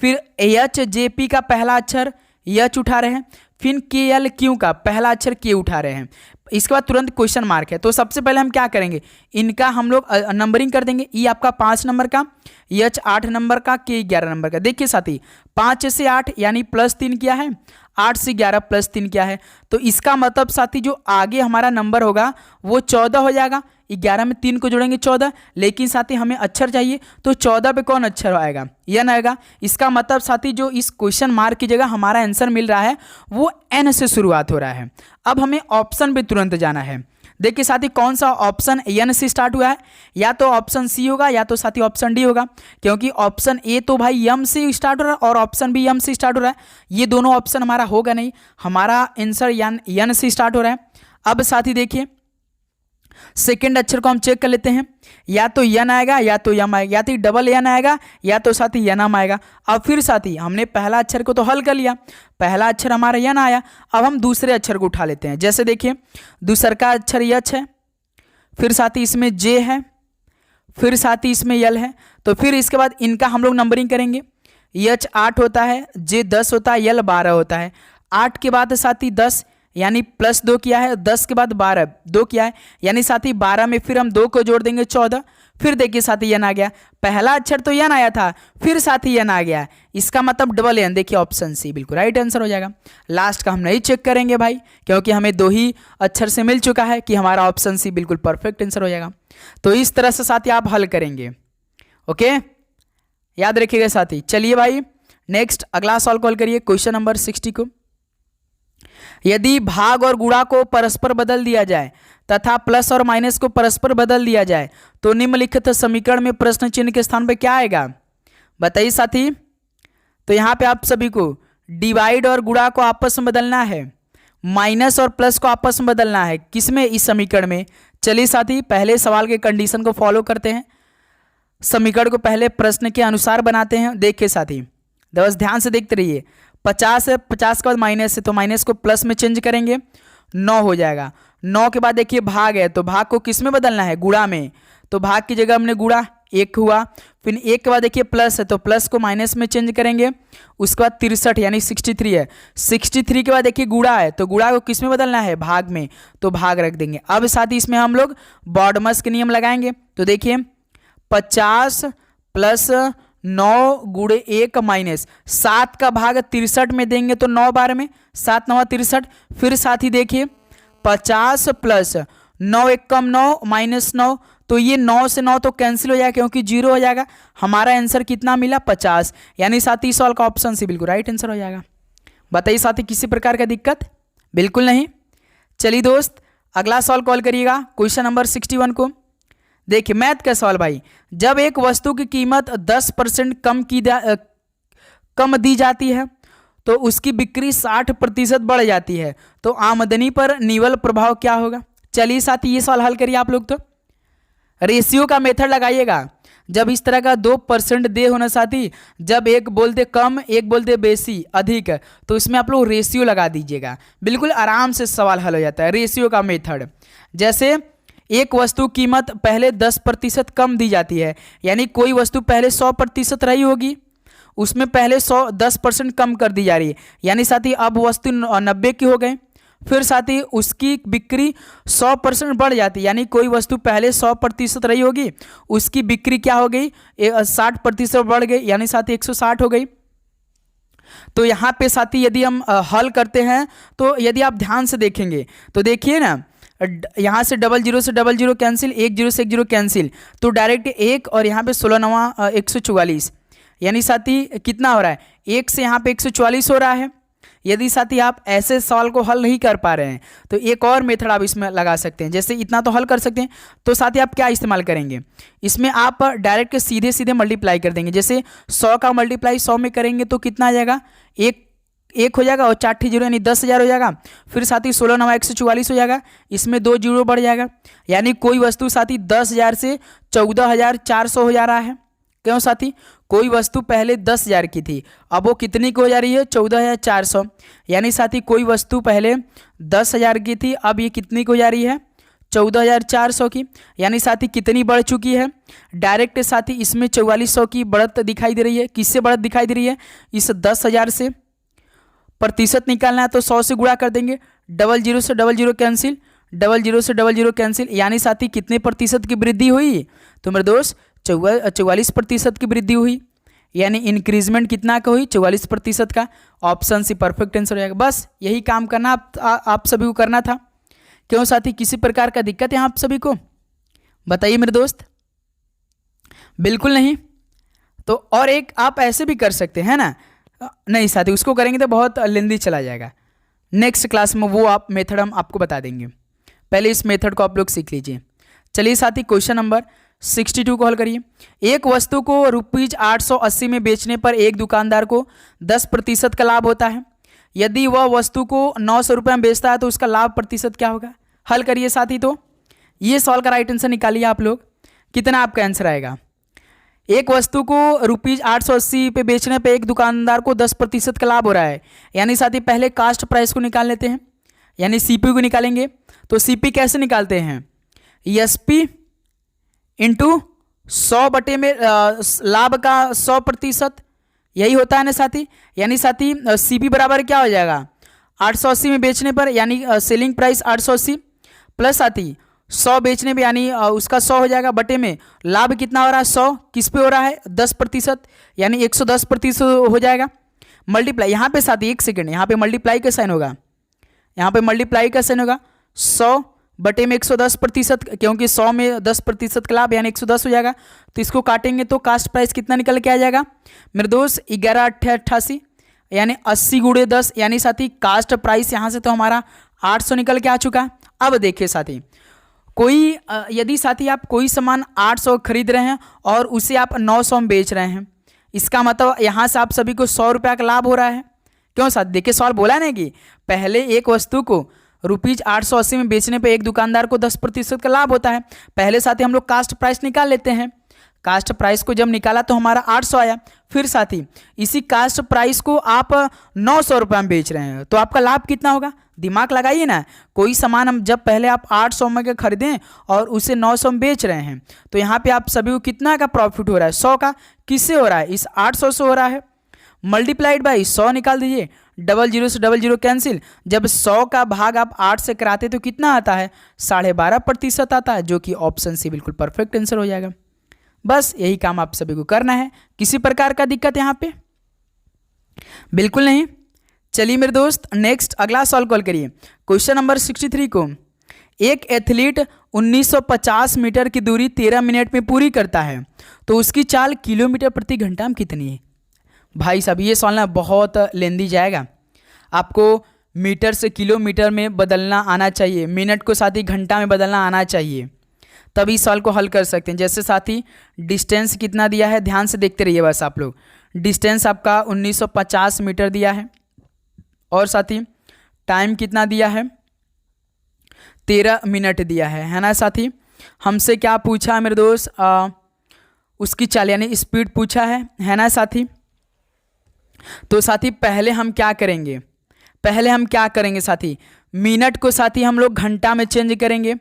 फिर एच जे पी का पहला अक्षर एच उठा रहे हैं, फिर के एल क्यू का पहला अक्षर के उठा रहे हैं, इसके बाद तुरंत क्वेश्चन मार्क है। तो सबसे पहले हम क्या करेंगे, इनका हम लोग नंबरिंग कर देंगे। ई आपका 5 नंबर का, एच 8 नंबर का, के 11 नंबर का। देखिए साथी 5 से 8 यानी +3 क्या है, 8 से 11 +3 क्या है, तो इसका मतलब साथी जो आगे हमारा नंबर होगा वो 14 हो जाएगा। 11 में 3 को जोड़ेंगे 14, लेकिन साथी हमें अक्षर चाहिए, तो 14 पे कौन अक्षर आएगा? एन आएगा। इसका मतलब साथी जो इस क्वेश्चन मार्क की जगह हमारा आंसर मिल रहा है वो एन से शुरुआत हो रहा है। अब हमें ऑप्शन पे तुरंत जाना है। देखिए साथी कौन सा ऑप्शन एन से स्टार्ट हुआ है, या तो ऑप्शन सी होगा या तो साथी ऑप्शन डी होगा, क्योंकि ऑप्शन ए तो भाई यम से स्टार्ट हो रहा है और ऑप्शन बी यम से स्टार्ट हो रहा है। ये दोनों ऑप्शन हमारा होगा नहीं, हमारा आंसर एन से स्टार्ट हो रहा है। अब साथी देखिए सेकेंड अक्षर को हम चेक कर लेते हैं, या तो यन आएगा या तो यम आएगा, या तो डबल एन आएगा या तो साथी यनम आएगा। अब फिर साथी हमने पहला अक्षर को तो हल कर लिया, पहला अक्षर हमारा यन आया। अब हम दूसरे अक्षर को उठा लेते हैं। जैसे देखिए दूसरा का अक्षर यच है, फिर साथी इसमें जे है, फिर साथी इसमें यल है। तो फिर इसके बाद इनका हम लोग नंबरिंग करेंगे। यच 8 होता है, जे 10 होता है, यल 12 होता है। 8 के बाद साथी 10 यानी +2 किया है, 10 के बाद 12 2 किया है, यानी साथी 12 में फिर हम 2 को जोड़ देंगे 14। फिर देखिए साथी यन आ गया, पहला अक्षर तो यन आया था, फिर साथी यन आ गया, इसका मतलब डबल एन। देखिए ऑप्शन सी बिल्कुल राइट आंसर हो जाएगा। लास्ट का हम नहीं चेक करेंगे भाई, क्योंकि हमें 2 ही अक्षर से मिल चुका है कि हमारा ऑप्शन सी बिल्कुल परफेक्ट आंसर हो जाएगा। तो इस तरह से साथी आप हल करेंगे, ओके, याद रखिएगा साथी। चलिए भाई नेक्स्ट अगला सवाल कॉल करिए, क्वेश्चन नंबर 60 को। यदि भाग और गुणा को परस्पर बदल दिया जाए तथा प्लस और माइनस को परस्पर बदल दिया जाए तो निम्नलिखित समीकरण में प्रश्न चिन्ह के स्थान पर क्या आएगा? बताइए साथी। तो यहाँ पे आप सभी को डिवाइड और गुणा को आपस में बदलना है, माइनस और प्लस को आपस में बदलना है। किसमें? इस समीकरण में। चलिए साथी पहले सवाल के कंडीशन को फॉलो करते हैं, समीकरण को पहले प्रश्न के अनुसार बनाते हैं। देखिए साथी बस ध्यान से देखते रहिए। 50 है, 50 के बाद माइनस है तो माइनस को प्लस में चेंज करेंगे, 9 हो जाएगा। 9 के बाद देखिए भाग है, तो भाग को किस में बदलना है? गुणा में। तो भाग की जगह हमने गुणा 1 हुआ, फिर 1 के बाद देखिए प्लस है तो प्लस को माइनस में चेंज करेंगे, उसके बाद 63 यानी 63 है, 63 के बाद देखिए गुणा है तो गुणा को किस में बदलना है, भाग में, तो भाग रख देंगे। अब साथ ही इसमें हम लोग बॉडमस के नियम लगाएंगे, तो देखिए 50 प्लस 9 गुणे 1 माइनस 7 का भाग 63 में देंगे तो 9 बार में 7 9 63। फिर साथ ही देखिए 50 प्लस 9 1 कम 9 माइनस 9, तो ये 9 से 9 तो कैंसिल हो जाएगा क्योंकि 0 हो जाएगा। हमारा आंसर कितना मिला 50, यानी साथी सॉल्व का ऑप्शन सी बिल्कुल राइट आंसर हो जाएगा। बताइए साथी किसी प्रकार का दिक्कत, बिल्कुल नहीं। चलिए दोस्त अगला सवाल कॉल करिएगा क्वेश्चन नंबर 61 को। देखिए मैथ का सवाल भाई, जब एक वस्तु की कीमत 10% कम दी जाती है तो उसकी बिक्री 60% बढ़ जाती है, तो आमदनी पर निवल प्रभाव क्या होगा। चलिए साथी ये सवाल हल करिए आप लोग। तो रेशियो का मेथड लगाइएगा, जब इस तरह का 2% दे होना साथी, जब एक बोलते कम एक बोलते बेसी अधिक, तो इसमें आप लोग रेशियो लगा दीजिएगा, बिल्कुल आराम से सवाल हल हो जाता है। रेशियो का मेथड, जैसे एक वस्तु कीमत पहले 10% कम दी जाती है, यानी कोई वस्तु पहले 100% रही होगी, उसमें पहले 10% कम कर दी जा रही है, यानी साथी अब वस्तु 90 की हो गए। फिर साथ ही उसकी बिक्री 100% बढ़ जाती है, यानी कोई वस्तु पहले 100% रही होगी, उसकी बिक्री क्या हो गई 60% बढ़ गई, यानी साथ ही 160 हो गई। तो यहाँ पे साथी यदि हम हल करते हैं तो यदि आप ध्यान से देखेंगे तो देखिए ना, यहाँ से 00 से 00 कैंसिल, 10 से 10 कैंसिल, तो डायरेक्ट 1 और यहाँ पे 16 9 144, यानी साथी कितना हो रहा है 1 से यहाँ पे 144 हो रहा है। यदि साथी आप ऐसे सवाल को हल नहीं कर पा रहे हैं तो एक और मेथड आप इसमें लगा सकते हैं, जैसे इतना तो हल कर सकते हैं, तो साथी आप क्या इस्तेमाल करेंगे, इसमें आप डायरेक्ट सीधे सीधे मल्टीप्लाई कर देंगे। जैसे 100 का मल्टीप्लाई 100 में करेंगे तो कितना आ जाएगा, एक हो जाएगा और 4 जीरो यानी 10,000 हो जाएगा। फिर साथी 16 9 144 हो जाएगा, इसमें 2 जीरो बढ़ जाएगा, यानी कोई वस्तु साथी 10,000 से 14,400 हो जा रहा है। क्यों साथी, कोई वस्तु पहले 10,000 की थी, अब वो कितनी की हो जा रही है 14,400, यानी साथी कोई वस्तु पहले 10,000 की थी, अब ये कितनी की हो जा रही है 14,400 की, यानी साथी कितनी बढ़ चुकी है। डायरेक्ट साथी इसमें 4400 की बढ़त दिखाई दे रही है। किससे बढ़त दिखाई दे रही है, इस 10,000 से। प्रतिशत निकालना है तो 100 से गुणा कर देंगे, 00 से 00 कैंसिल, 00 से 00 कैंसिल, यानी साथी कितने प्रतिशत की वृद्धि हुई, तो मेरे दोस्त 44% की वृद्धि हुई, यानी इंक्रीजमेंट कितना का हुई 44% का। ऑप्शन सी परफेक्ट आंसर हो जाएगा। बस यही काम करना आप सभी को करना था। क्यों साथी, किसी प्रकार का दिक्कत है आप सभी को, बताइए मेरे दोस्त, बिल्कुल नहीं। तो और एक आप ऐसे भी कर सकते हैं ना, नहीं साथी उसको करेंगे तो बहुत लेंदी चला जाएगा, नेक्स्ट क्लास में वो आप मेथड हम आपको बता देंगे, पहले इस मेथड को आप लोग सीख लीजिए। चलिए साथी क्वेश्चन नंबर 62 को हल करिए। एक वस्तु को ₹880 में बेचने पर एक दुकानदार को 10% का लाभ होता है। यदि वह वस्तु को 900 रुपये में बेचता है तो उसका लाभ प्रतिशत क्या होगा। हल करिए साथी। तो ये सवाल का राइट आंसर निकालिए आप लोग, कितना आपका आंसर आएगा। एक वस्तु को ₹880 पे बेचने पे एक दुकानदार को 10% का लाभ हो रहा है, यानी साथी पहले कास्ट प्राइस को निकाल लेते हैं, यानी सीपी को निकालेंगे। तो सीपी कैसे निकालते हैं, एसपी इंटू 100 बटे में लाभ का 100%, यही होता है ना साथी। यानी साथी सीपी बराबर क्या हो जाएगा 880 में बेचने पर, यानी सेलिंग प्राइस 880 प्लस साथी 100 बेचने पे, यानी उसका 100 हो जाएगा, बटे में लाभ कितना हो रहा है 100, किस पे हो रहा है 10%, यानी 110% हो जाएगा। मल्टीप्लाई यहाँ पे साथी एक सेकेंड, यहाँ पे मल्टीप्लाई का साइन होगा, यहाँ पे मल्टीप्लाई का साइन होगा 100 बटे में 110%, क्योंकि 100 में 10% का लाभ यानी 110 हो जाएगा। तो इसको काटेंगे तो कास्ट प्राइस कितना निकल के आ जाएगा मेरे दोस्त 1188, यानी 80 गुणे 10, यानी साथी कास्ट प्राइस यहाँ से तो हमारा 800 निकल के आ चुका। अब देखिए साथी, कोई यदि साथी आप कोई सामान 800 खरीद रहे हैं और उसे आप 900 में बेच रहे हैं, इसका मतलब यहाँ से आप सभी को 100 रुपये का लाभ हो रहा है। क्यों साथी, देखिए सवाल बोला ना कि पहले एक वस्तु को ₹880 में बेचने पे एक दुकानदार को 10% का लाभ होता है। पहले साथी हम लोग कास्ट प्राइस निकाल लेते हैं, कास्ट प्राइस को जब निकाला तो हमारा 800 आया। फिर साथी इसी कास्ट प्राइस को आप 900 रुपये में बेच रहे हैं तो आपका लाभ कितना होगा? दिमाग लगाइए ना। कोई सामान हम जब पहले आप 800 में के खरीदें और उसे 900 में बेच रहे हैं तो यहाँ पे आप सभी को कितना का प्रॉफिट हो रहा है? 100 का। किससे हो रहा है? इस 800 से हो रहा है। मल्टीप्लाइड बाई 100 निकाल दीजिए, 00 से 00 कैंसिल। जब 100 का भाग आप 8 से कराते तो कितना आता है? 12.5% आता है, जो कि ऑप्शन सी बिल्कुल परफेक्ट आंसर हो जाएगा। बस यही काम आप सभी को करना है। किसी प्रकार का दिक्कत यहाँ पे बिल्कुल नहीं। चलिए मेरे दोस्त नेक्स्ट अगला सवाल कॉल करिए। क्वेश्चन नंबर 63 को, एक एथलीट 1950 मीटर की दूरी 13 मिनट में पूरी करता है तो उसकी चाल किलोमीटर प्रति घंटा में कितनी है? भाई साहब ये सवाल ना बहुत लेंदी जाएगा। आपको मीटर से किलोमीटर में बदलना आना चाहिए, मिनट को साथ ही घंटा में बदलना आना चाहिए, तभी इस सवाल को हल कर सकते हैं। जैसे साथी डिस्टेंस कितना दिया है, ध्यान से देखते रहिए बस आप लोग। डिस्टेंस आपका 1950 मीटर दिया है और साथी टाइम कितना दिया है? 13 मिनट दिया है ना साथी। हमसे क्या पूछा है मेरे दोस्त? उसकी चाल यानी स्पीड पूछा है ना साथी। तो साथी पहले हम क्या करेंगे? साथी मिनट को साथी हम लोग घंटा में चेंज करेंगे।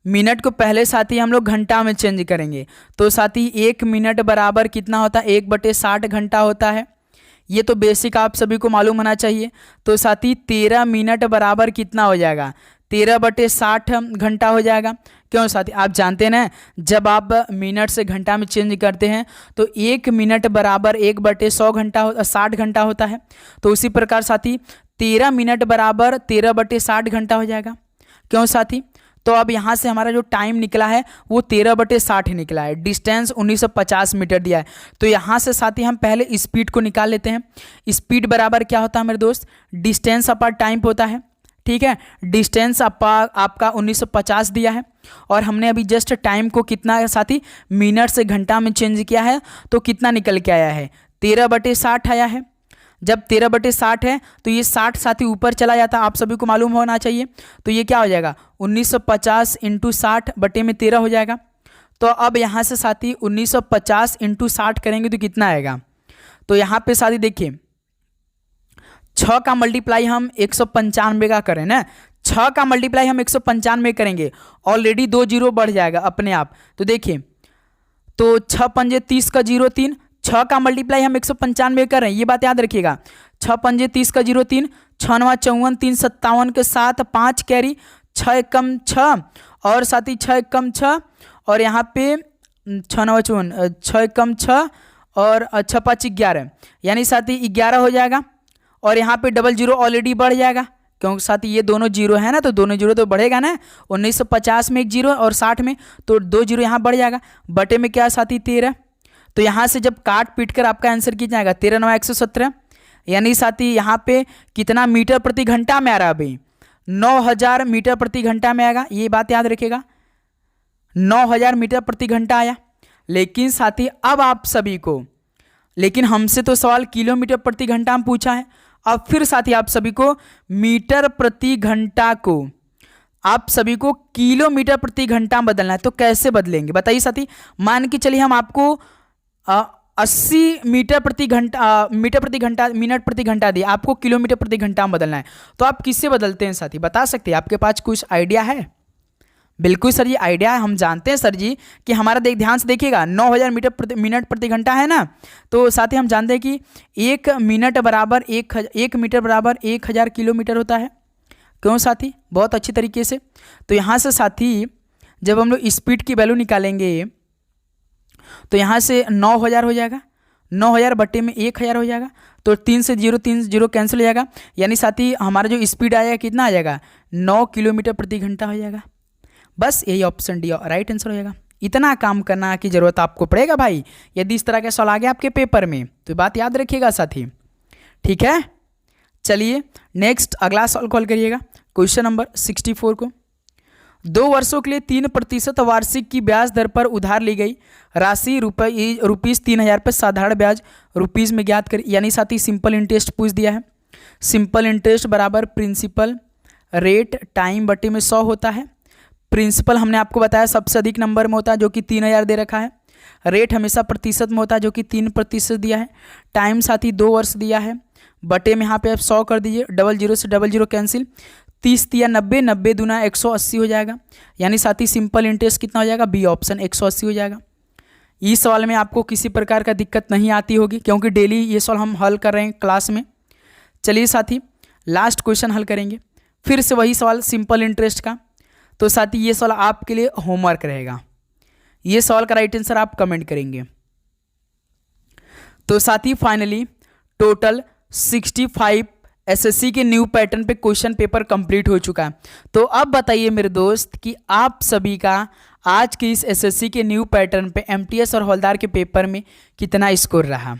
मिनट को पहले साथी हम लोग घंटा में चेंज करेंगे तो साथी 1 मिनट बराबर कितना होता है? 1/60 घंटा होता है। ये तो बेसिक आप सभी को मालूम होना चाहिए। तो साथी 13 मिनट बराबर कितना हो जाएगा? 13/60 घंटा हो जाएगा। क्यों साथी? आप जानते हैं ना, जब आप मिनट से घंटा में चेंज करते हैं तो 1 मिनट बराबर 1/100 घंटा 60 घंटा होता है। तो उसी प्रकार साथी 13 मिनट बराबर 13/60 घंटा हो जाएगा। क्यों साथी? तो अब यहाँ से हमारा जो टाइम निकला है वो 13/60 निकला है। डिस्टेंस 1950 मीटर दिया है तो यहाँ से साथी हम पहले स्पीड को निकाल लेते हैं। स्पीड बराबर क्या होता है मेरे दोस्त? डिस्टेंस अपार टाइम होता है। ठीक है, डिस्टेंस आपका 1950 दिया है और हमने अभी जस्ट टाइम को कितना है साथी? मिनट से घंटा में चेंज किया है तो कितना निकल के आया है? 13/60 आया है। जब 13/60 है तो ये 60 साथी ऊपर चला जाता है, आप सभी को मालूम होना चाहिए। तो ये क्या हो जाएगा? 1950 × 60 बटे में 13 हो जाएगा। तो अब यहाँ से साथी 1950 × 60 करेंगे तो कितना आएगा? तो यहाँ पे साथी देखिए 6 का मल्टीप्लाई हम 195 का करें ना, 6 का मल्टीप्लाई हम 195 करेंगे, ऑलरेडी 2 जीरो बढ़ जाएगा अपने आप। तो देखिए तो 6 पंजे 30 का 0 3, 6 का मल्टीप्लाई हम 195 कर रहे हैं, ये बात याद रखिएगा। 6 पंजे 30 का 0 3, 6 9 54, 3 57 के साथ 5 कैरी, 6 एकम 6 और साथी 6 एकम 6 और यहाँ पे 6 9 54, 6 एकम 6 और 6 5 11, यानी साथी 11 हो जाएगा। और यहाँ पे 00 ऑलरेडी बढ़ जाएगा क्योंकि साथी ये दोनों जीरो है ना, तो दोनों जीरो तो बढ़ेगा ना। 1950 में 1 जीरो और 60 में तो 2 जीरो यहाँ बढ़ जाएगा। बटे में क्या साथी? 13। तो यहाँ से जब काट पीट कर आपका आंसर कितना आएगा? 13 9 117, यानी साथी यहाँ पे कितना मीटर प्रति घंटा में आ रहा है? अभी 9000 मीटर प्रति घंटा में आएगा, ये बात याद रखिएगा। 9000 मीटर प्रति घंटा आया। लेकिन साथी अब आप सभी को, लेकिन हमसे तो सवाल किलोमीटर प्रति घंटा में पूछा है। अब फिर साथी आप सभी को मीटर प्रति घंटा को आप सभी को किलोमीटर प्रति घंटा में बदलना है। तो कैसे बदलेंगे बताइए साथी? मान के चलिए हम आपको 80 मीटर प्रति घंटा मिनट प्रति घंटा दिए, आपको किलोमीटर प्रति घंटा में बदलना है, तो आप किससे बदलते हैं साथी? बता सकते हैं? आपके पास कुछ आइडिया है? बिल्कुल सर, ये आइडिया है, हम जानते हैं सर जी कि हमारा ध्यान से देखिएगा 9000 मिनट प्रति घंटा है ना, तो साथ ही हम जानते हैं कि 1 मिनट बराबर 1 मीटर बराबर 1000 किलोमीटर होता है। क्यों साथी? बहुत अच्छी तरीके से। तो यहाँ से साथी जब हम लोग स्पीड की वैल्यू निकालेंगे तो यहाँ से 9000 हो जाएगा, 9000 बटे में 1000 हो जाएगा, तो 3 से 0 कैंसिल हो जाएगा, यानी साथी हमारा जो स्पीड आएगा कितना आ जाएगा? 9 किलोमीटर प्रति घंटा हो जाएगा। बस यही ऑप्शन डी राइट आंसर हो जाएगा। इतना काम करना की जरूरत आपको पड़ेगा भाई, यदि इस तरह के सवाल आ गया आपके पेपर में तो बात याद रखिएगा साथी। ठीक है, चलिए नेक्स्ट अगला सवाल कॉल करिएगा। क्वेश्चन नंबर 64 को, 2 वर्षों के लिए 3% वार्षिक की ब्याज दर पर उधार ली गई राशि रुपीज़ 3000 पर साधारण ब्याज रुपीज़ में ज्ञात करें। यानी साथी सिंपल इंटरेस्ट पूछ दिया है। सिंपल इंटरेस्ट बराबर प्रिंसिपल रेट टाइम बटे में 100 होता है। प्रिंसिपल हमने आपको बताया सबसे अधिक नंबर में होता है जो कि 3000 दे रखा है। रेट हमेशा प्रतिशत में होता है जो कि 3% दिया है। टाइम साथी 2 वर्ष दिया है। बटे में यहाँ पे आप 100 कर दीजिए, 00 से 00 कैंसिल, 30 या 90, 90 दूना 180 हो जाएगा। यानी साथी सिंपल इंटरेस्ट कितना हो जाएगा, बी ऑप्शन 180 हो जाएगा। इस सवाल में आपको किसी प्रकार का दिक्कत नहीं आती होगी क्योंकि डेली ये सवाल हम हल कर रहे हैं क्लास में। चलिए साथी लास्ट क्वेश्चन हल करेंगे, फिर से वही सवाल सिंपल इंटरेस्ट का। तो साथी ये सवाल आपके लिए होमवर्क रहेगा, ये सवाल का राइट आंसर आप कमेंट करेंगे। तो साथी फाइनली टोटल 65 एसएससी के न्यू पैटर्न पे क्वेश्चन पेपर कंप्लीट हो चुका है। तो अब बताइए मेरे दोस्त कि आप सभी का आज के इस एसएससी के न्यू पैटर्न पे एमटीएस और हवलदार के पेपर में कितना स्कोर रहा,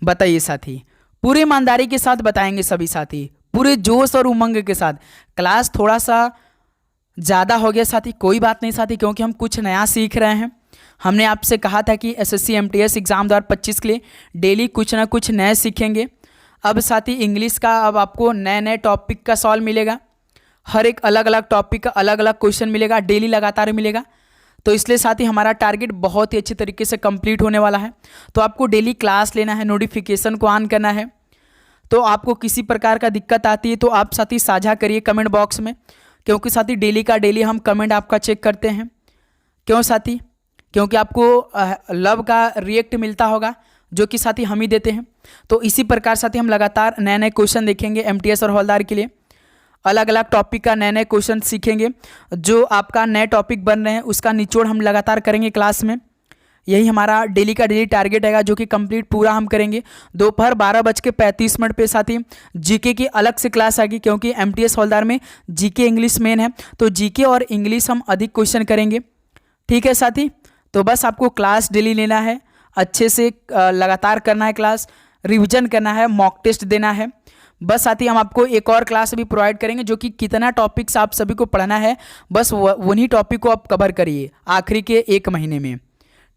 बताइए साथी। पूरी ईमानदारी के साथ बताएंगे सभी साथी, पूरे जोश और उमंग के साथ। क्लास थोड़ा सा ज़्यादा हो गया साथी, कोई बात नहीं साथी, क्योंकि हम कुछ नया सीख रहे हैं। हमने आपसे कहा था कि एसएससी एमटीएस एग्ज़ाम 2025 के लिए डेली कुछ ना कुछ नए सीखेंगे। अब साथी इंग्लिश का अब आपको नए नए टॉपिक का सवाल मिलेगा, हर एक अलग अलग टॉपिक का अलग अलग क्वेश्चन मिलेगा, डेली लगातार मिलेगा। तो इसलिए साथी हमारा टारगेट बहुत ही अच्छे तरीके से कंप्लीट होने वाला है। तो आपको डेली क्लास लेना है, नोटिफिकेशन को ऑन करना है। तो आपको किसी प्रकार का दिक्कत आती है तो आप साथी साझा करिए कमेंट बॉक्स में, क्योंकि साथी डेली का डेली हम कमेंट आपका चेक करते हैं। क्यों साथी, क्योंकि आपको लव का रिएक्ट मिलता होगा जो कि साथी हम ही देते हैं। तो इसी प्रकार साथी हम लगातार नए नए क्वेश्चन देखेंगे एमटीएस और हवलदार के लिए, अलग अलग टॉपिक का नए नए क्वेश्चन सीखेंगे। जो आपका नए टॉपिक बन रहे हैं उसका निचोड़ हम लगातार करेंगे क्लास में। यही हमारा डेली का डेली टारगेट रहेगा जो कि कंप्लीट पूरा हम करेंगे। दोपहर 12:35 पे साथी जीके की अलग से क्लास आएगी, क्योंकि एमटीएस हवलदार में जीके इंग्लिश मेन है। तो जीके और इंग्लिश हम अधिक क्वेश्चन करेंगे, ठीक है साथी। तो बस आपको क्लास डेली लेना है, अच्छे से लगातार करना है, क्लास रिविजन करना है, मॉक टेस्ट देना है। बस साथी हम आपको एक और क्लास भी प्रोवाइड करेंगे जो कि कितना टॉपिक्स आप सभी को पढ़ना है, बस वही टॉपिक को आप कवर करिए आखिरी के 1 महीने में,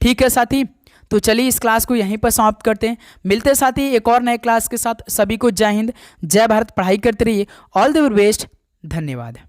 ठीक है साथी। तो चलिए इस क्लास को यहीं पर समाप्त करते हैं, मिलते हैं साथी एक और नए क्लास के साथ। सभी को जय हिंद, जय भारत, पढ़ाई करते रहिए, ऑल द बेस्ट, धन्यवाद।